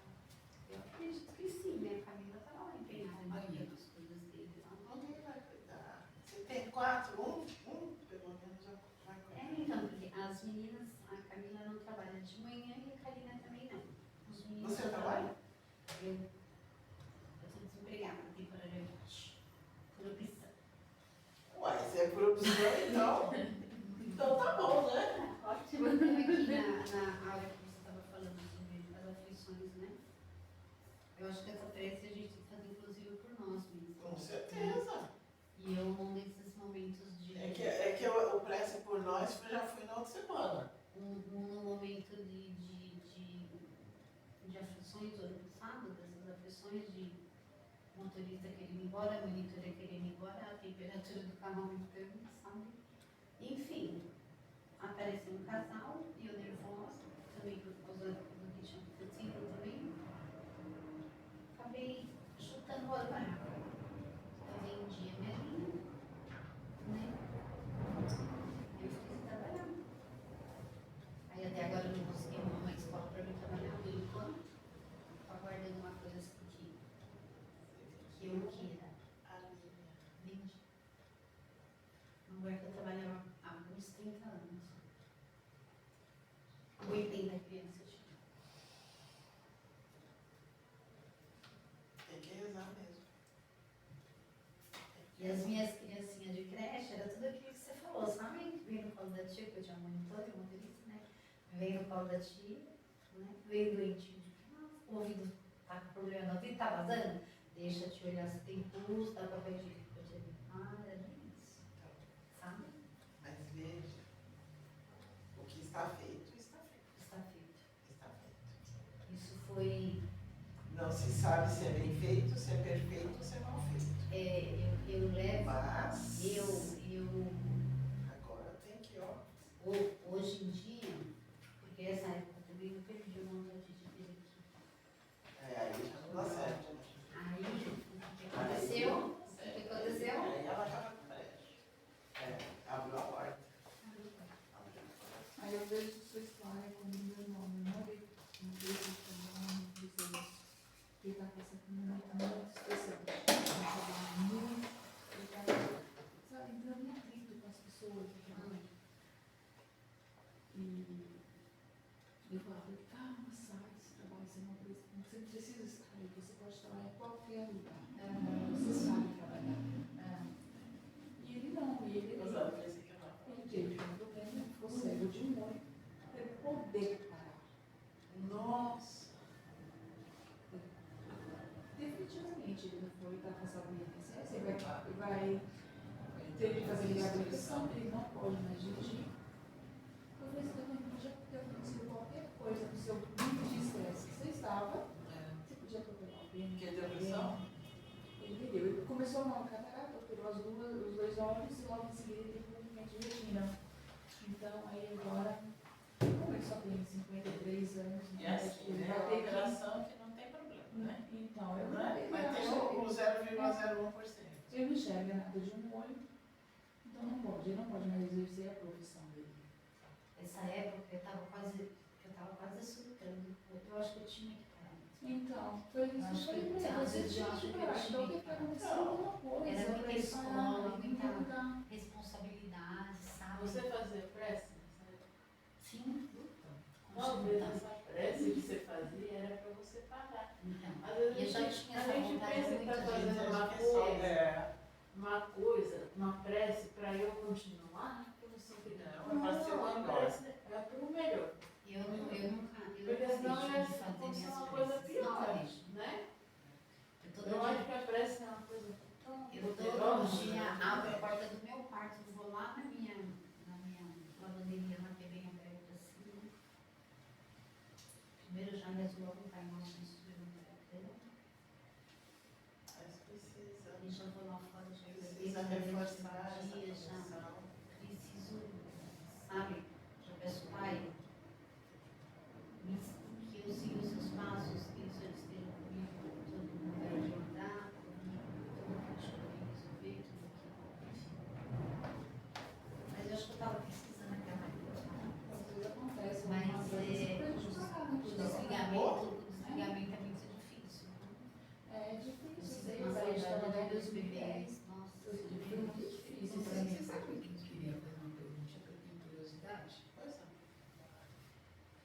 S2: Eu acredito que sim, né? A Camila tá lá empenhada em cuidar das coisas dele.
S1: Alguém vai cuidar. Se tem 4, um pelo menos já vai cuidar.
S2: Então, porque as meninas, a Camila não trabalha de manhã e a Karina também não. Os meninos
S1: Você
S2: só
S1: trabalha?
S2: Eu tô desempregada temporariamente. Por opção.
S1: Uai, se é por opção, então. Então tá bom, né?
S2: Ótimo. Aqui na hora que você estava falando sobre as aflições, né? Eu acho que essa prece a gente tem que fazer inclusive por nós mesmos.
S1: Com certeza.
S2: E eu, nesses momentos de.
S1: É que o prece por nós já foi na outra semana.
S2: No momento de aflições do ano passado, dessas aflições de motorista querendo ir embora, monitora querendo ir embora, a temperatura do carro aumentando, sabe? Enfim, apareceu um casal e eu nervosa, também por causa do que tinha acontecido também. Acabei chutando o olho para água. Eu vendi a minha linha lugar que eu trabalhava há uns 30 anos. 80 crianças tinha.
S1: Tem que rezar mesmo.
S2: E as minhas criancinhas de creche, era tudo aquilo que você falou, sabe? Vem no colo da tia, que eu tinha monitor, uma delícia, né? Vem no colo da tia, né? Veio doentinho de criança, o ouvido tá com problema no ouvido, tá vazando? Deixa a tia olhar se tem pulso, dá pra ver direito pra tia ver. Era isso. Sabe?
S1: Mas veja, o que está feito, está feito.
S2: Está feito.
S1: Está feito.
S2: Isso foi.
S1: Não se sabe se é bem feito, se é perfeito ou se é mal feito.
S2: Eu levo.
S1: Mas
S2: Eu.
S1: agora tem que, ó.
S2: Hoje em dia, porque essa época também eu perdi o nome da Titi dele aqui.
S1: Aí já não dá certo.
S2: Aí, o que aconteceu? O que aconteceu?
S1: Aí ela acaba com brecha. Abriu a porta.
S3: Aí eu vejo sua história como meu nome, não vejo seu nome, dizer que está passando por um momento muito especial. Muito, ele está, sabe, entrando em atrito com as pessoas que trabalham. E eu falo, calma, sai, esse trabalho, você não precisa estar aí, você pode trabalhar em qualquer lugar. Você sabe trabalhar. E ele não, e ele teve um problema, ele ficou cego de um olho, para ele poder parar.
S1: Nossa.
S3: Definitivamente ele não foi estar com saúde e licença, ele vai ter que fazer reabilitação, ele não pode mais dirigir. Eu falei assim, também podia ter acontecido qualquer coisa no seu nível de estresse que você estava, você podia atropelar alguém.
S1: Que depressão?
S3: Ele perdeu. Ele começou a uma catarata, operou os dois olhos e logo em seguida ele teve um rompimento de retina. Então aí agora, como ele só tem 53 anos,
S1: E assim,
S3: ele
S1: né?
S3: vai
S1: É uma
S3: ter que.
S1: operação que não tem problema, né?
S3: Então, eu
S1: Vai ter o 0,01%.
S3: ele não enxerga nada de um olho, então não pode, ele não pode mais exercer a profissão dele.
S2: Essa época eu tava quase surtando. Eu acho que eu tinha que parar.
S3: Então, foi isso que eu falei pra ele,
S2: Às
S3: você
S2: vezes eu
S3: tinha
S2: acho
S3: que
S2: que
S3: parar,
S2: eu
S3: então
S2: tinha
S3: tem
S2: que
S3: que acontecer alguma coisa.
S2: Era muita
S3: pra ele
S2: escola,
S3: parar,
S2: muita
S3: mudar.
S2: responsabilidade, sabe?
S4: Você fazia prece? Sabe?
S2: Sim.
S4: Talvez essa prece que você fazia era para você parar.
S2: Então,
S4: Às vezes
S2: eu já tinha
S4: a
S2: essa
S4: gente
S2: vontade
S4: pensa que
S2: muito
S4: está
S2: de
S4: fazendo
S2: fazer.
S4: uma coisa, uma prece para eu continuar, que eu não sei o que
S1: Não, é para ser o
S4: a
S1: melhor.
S4: prece é para o melhor.
S2: Eu nunca
S4: Porque senão
S2: deixo
S4: ia
S2: de fazer
S4: acontecer
S2: minhas
S4: uma coisa
S2: preces.
S4: pior,
S2: Nunca deixo.
S4: né?
S2: Todo
S4: Eu
S2: dia-
S4: acho que a prece é uma coisa tão
S2: Eu todo
S4: poderosa,
S2: dia
S4: né?
S2: abro a porta do meu quarto, vou lá na minha lavanderia, lá que é bem aberta assim. Primeiro já rezo logo o Pai Nosso instruído na cama.
S1: Mas precisa.
S2: E já vou lá fora, já
S1: Precisa
S2: agradeço,
S1: reforçar essa
S2: dia, já
S1: posição.
S2: preciso, sabe? Já peço, Pai, que eu siga os seus passos, que o Senhor esteja comigo, todo lugar que eu andar, comigo, tudo que eu resolver, tudo que, enfim. Mas eu acho que eu estava precisando daquela coisa.
S3: Às vezes acontece,
S2: Mas
S3: algumas vezes
S2: o
S3: prejudicado.
S2: desligamento é muito difícil.
S3: É difícil,
S2: Você
S3: sei,
S2: tem uma
S3: a gente
S2: saudade
S3: trabalhar
S2: dos
S3: com
S2: bebês, nossa.
S3: Foi muito difícil.
S5: Você sabe o que eu queria fazer uma pergunta que eu tenho curiosidade?
S1: Pois é.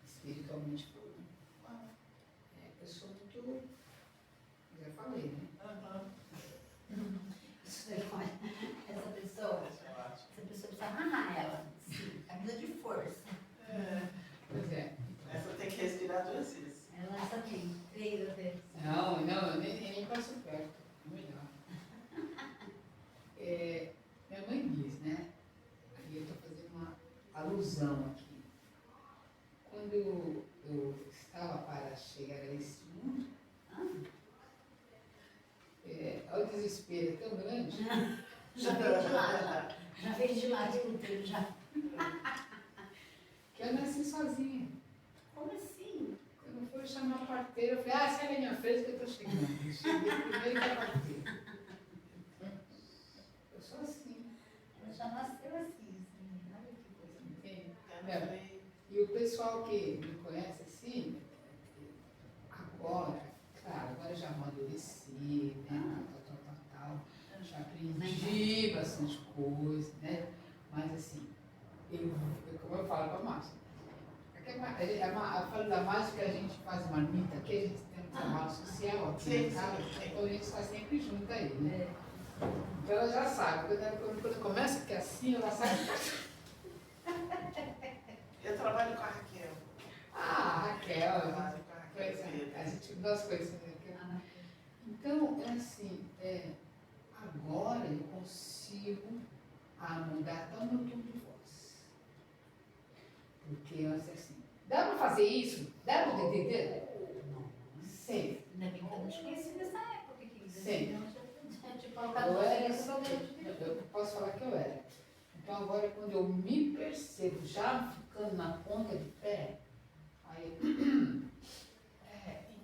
S5: Espiritualmente falando. Eu sou muito. Já falei, né?
S1: Aham.
S2: Isso aí, olha, essa pessoa precisa amarrar ela. Sim, camisa de força.
S5: Pois é.
S1: Essa tem que respirar 2 vezes.
S2: Ela também, 3 vezes.
S5: Não, eu nem passo perto. Melhor. Minha mãe diz, né? Aí eu estou fazendo uma alusão aqui. Quando eu estava para chegar a este mundo, o desespero é tão grande.
S2: Já veio de lá, já veio de lá de útero, já.
S5: Que eu nasci sozinha.
S2: Como assim?
S5: Quando eu fui chamar a parteira, eu falei, sai da minha frente que eu estou chegando. Eu cheguei primeiro que a parteira. Eu sou assim,
S2: Ela já nasceu assim, olha que coisa.
S5: entende? E o pessoal que me conhece assim, agora, claro, agora eu já amadureci, né? Tal. Já aprendi bastante coisa, né? Mas assim, como eu falo para a Márcia, eu falo da mágica, a gente faz marmita aqui, a gente tem um trabalho social aqui
S1: Sim,
S5: em casa,
S1: sim.
S5: então a gente está sempre junto aí, né? Então ela já sabe, quando começa que é assim, ela sabe.
S1: Eu trabalho com a Raquel.
S5: Ah, Raquel,
S1: Trabalho com a Raquel.
S5: a gente duas coisas, né? Então, é assim, agora eu consigo mudar até o meu tom de voz. Porque eu sei assim, dá para fazer isso? Dá para entender? Não sei.
S2: Ainda bem que eu não te conheci nessa época, querida.
S5: Sei.
S2: Senão eu tinha colocado
S5: Eu
S2: você
S5: era
S2: nesse problema de vida.
S5: eu posso falar que eu era. Então agora quando eu me percebo já ficando na ponta de pé, aí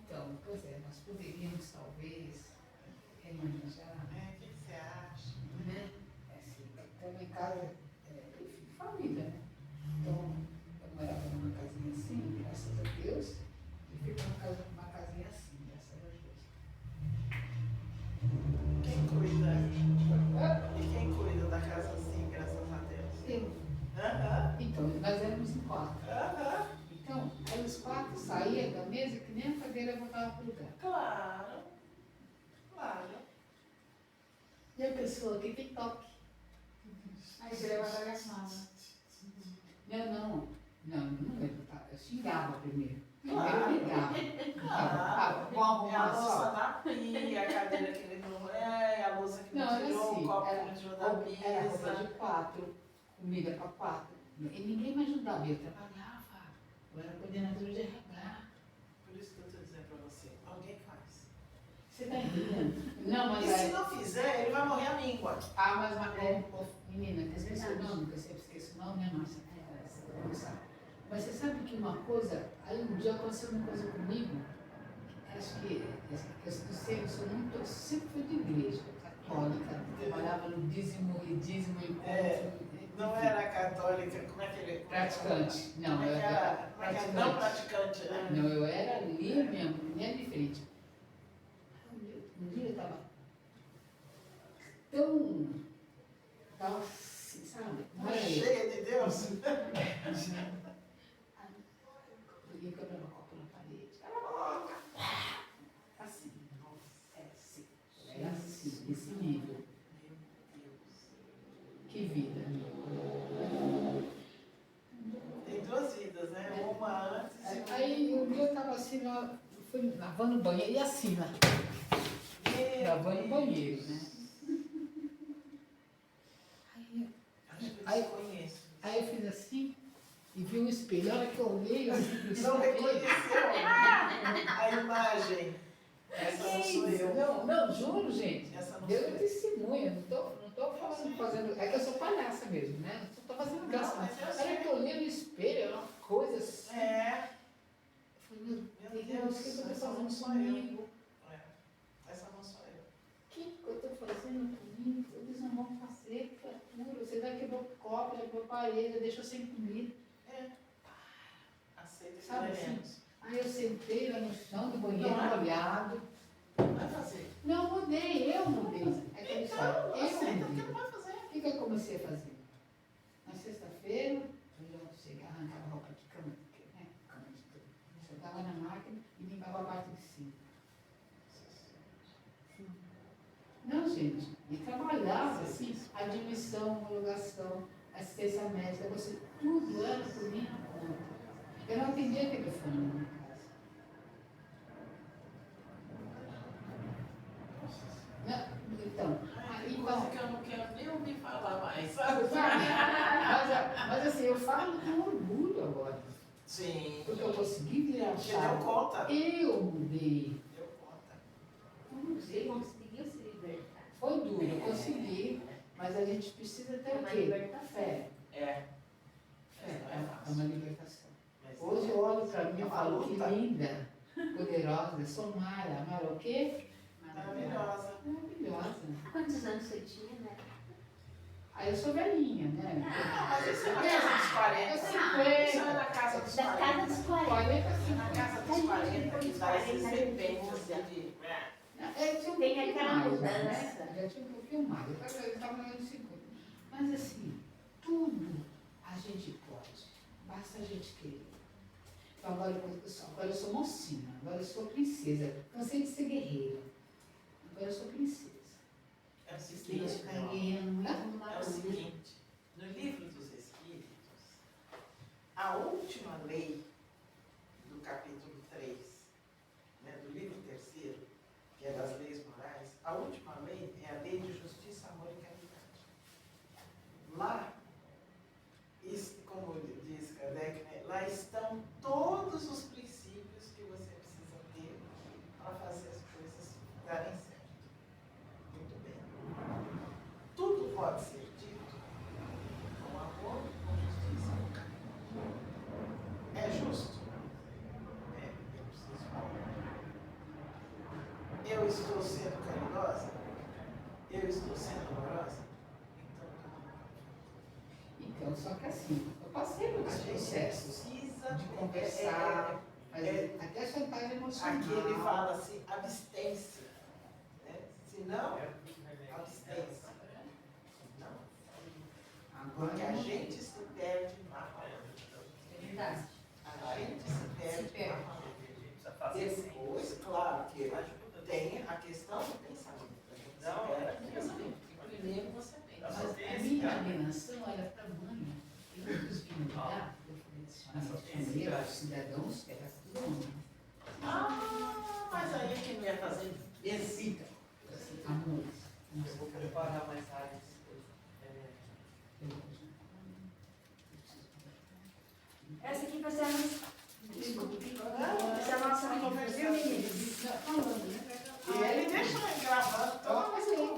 S5: então, pois é, nós poderíamos talvez remanejar,
S1: O que você acha?
S5: né? Assim, então em casa, enfim, família, né? Então, eu morava numa casinha assim, graças a Deus, e fico numa casinha assim, graças a Deus.
S1: Quem cuida? E quem cuida da casa assim, graças a Deus?
S5: Eu.
S1: Aham.
S5: Então, nós éramos em quatro.
S1: Aham.
S5: Então, aí os quatro saíam da mesa que nem a cadeira voltava para o lugar.
S1: Claro. Claro.
S5: E a pessoa que tem toque.
S3: Aí você leva a malas.
S5: Não eu xingava primeiro.
S1: Claro.
S5: Eu brigava.
S1: Claro.
S5: Vamos
S1: É a
S5: arrumar
S1: louça
S5: só.
S1: na pia, a cadeira que ele não é, a louça que não,
S5: Não, era
S1: tirou,
S5: assim,
S1: o copo que
S5: era
S1: não tirou da
S5: Era roupa
S1: mesa.
S5: de quatro, comida para quatro. E ninguém me ajudava, eu trabalhava. Eu era coordenadora de RH.
S1: Por isso que eu estou dizendo para você, alguém faz.
S5: Você está entendendo? Não, mas
S1: E se não fizer, ele vai morrer a míngua.
S5: menina, que esqueci o nome, que eu sempre esqueço o nome, né, Márcia? Mas você sabe que uma coisa, aí um dia aconteceu uma coisa comigo, acho que eu sempre fui de igreja, católica, trabalhava no dízimo e dízimo encontro.
S1: Não era católica, como é que ele...
S5: Praticante. Não,
S1: Como é
S5: eu
S1: que
S5: era
S1: era?
S5: praticante.
S1: Não praticante, né?
S5: Não, eu era ali, minha mulher de frente. Um dia eu estava tão assim, sabe? Não era eu.
S1: Cheia de Deus.
S5: Joguei quebrando copo na parede. Cala a boca! Assim, era assim. Era assim, desse nível. Que vida.
S1: Tem duas vidas, né? Uma antes e
S5: Aí um dia eu estava assim, fui lavando o banheiro, e assim, lá. Lavando o banheiro, né?
S1: Aí eu conheço.
S5: Aí eu fiz assim e vi um espelho. A hora que eu olhei, assim, pro
S1: Não
S5: espelho.
S1: reconheceu a imagem. Essa não sou eu.
S5: Não, juro, gente.
S1: Essa não
S5: Deus
S1: sou
S5: é
S1: eu.
S5: testemunha, não tô fazendo. É que eu sou palhaça mesmo, né? Não tô fazendo graça.
S1: Não, mas eu
S5: A hora
S1: sei.
S5: que eu olhei no espelho, era uma coisa assim.
S1: É.
S5: Eu falei, meu
S1: Meu
S5: Deus,
S1: Deus,
S5: o que eu tô
S1: essa não
S5: fazendo
S1: sou eu.
S5: comigo?
S1: Essa não sou eu.
S5: O que eu tô fazendo comigo? Eles não vão fazer criatura. Você vai quebrar o copo, já quebrou a parede, deixou sem comida.
S1: Aceita que
S5: Sabe
S1: não é
S5: assim?
S1: menos.
S5: Aí eu sentei lá no chão do banheiro,
S1: Não é?
S5: molhado.
S1: Vai fazer.
S5: Não, mudei, eu mudei. É aquela história.
S1: Então,
S5: Eu
S1: aceita porque
S5: mudei.
S1: não vai fazer.
S5: O que eu comecei a fazer? Na sexta-feira, eu já chegava, arrancava a roupa de cama, né? Cama de tudo. Jogava na máquina e limpava a parte de cima. Não, gente. E trabalhava assim, admissão, homologação, assistência médica, você, tudo era por minha conta. Eu não atendia telefone na minha casa. Não, então,
S1: Tem coisa que eu não quero nem ouvir falar mais, sabe?
S5: mas assim, eu falo com orgulho agora.
S1: Sim.
S5: Porque eu consegui virar a
S1: Porque deu
S5: chave.
S1: conta.
S5: Eu mudei.
S1: Deu conta.
S5: Eu mudei.
S2: Conseguiu se libertar.
S5: Foi duro, eu consegui. Mas a gente precisa ter
S2: É
S5: o
S2: uma
S5: quê?
S2: libertação.
S5: Fé.
S1: É.
S5: Fé.
S1: Não
S5: É
S1: é
S5: uma
S1: fácil.
S5: libertação.
S1: Mas
S5: Hoje eu olho pra mim e
S1: É uma
S5: falo, que
S1: luta.
S5: linda, poderosa, sou Mara. Mara o quê?
S1: Maravilhosa.
S5: Maravilhosa.
S2: Quantos anos você tinha, né?
S5: Aí eu sou velhinha, né?
S1: Mas isso é na casa dos 40.
S5: Eu
S1: Isso
S5: 50.
S1: é na casa dos
S2: Da
S1: 40.
S2: casa dos 40.
S5: 40,
S1: Na casa dos 40 que dá esses repentes de...
S5: Eu tinha um
S2: Tem
S5: pouquinho
S2: aquela
S5: mais,
S2: mudança.
S5: né? Já tinha um pouquinho mais. Eu estava ganhando 50. Mas assim, tudo Então agora eu sou mocinha, agora eu sou princesa. Cansei de ser guerreira. Agora eu sou princesa.
S1: É o
S2: Tem que
S1: seguinte,
S2: ficar
S1: não.
S2: guerreando muito no
S1: É o
S2: barulho.
S1: seguinte, no livro dos Espíritos, a última lei do capítulo 3, né, do livro terceiro, que é das leis morais, a última lei é a lei de justiça, amor e caridade. Lá, como diz Kardec, né, lá estão todos os princípios que você precisa ter para fazer as coisas darem certo. Muito bem. Tudo pode ser dito com amor, com justiça, com caridade. É justo? É, eu preciso falar. Eu estou sendo caridosa? Eu estou sendo amorosa?
S5: Então, só que assim, eu passei por
S1: A
S5: esse
S1: gente
S5: processo
S1: precisa
S5: de conversar, fazer até chantagem emocional.
S1: aqui ele fala assim, abstência. Né? Se não, abstência. Não.
S5: Agora,
S1: Porque a gente se perde na palavra.
S2: É verdade.
S1: A gente se perde
S2: perde.
S1: na palavra.
S6: Precisa fazer assim.
S1: Depois, claro que tem a questão do pensamento. A gente se
S6: Não,
S1: perde no pensamento. Porque primeiro você pensa.
S5: mas a minha ordenação era para mãe. Eu não quis vir mudar, eu falei assim, os cidadãos, era tudo homem.
S1: Ah, mas aí é que não ia fazer visita.
S5: Assim, amores.
S6: Eu vou preparar mais áreas.
S3: Essa aqui vai ser a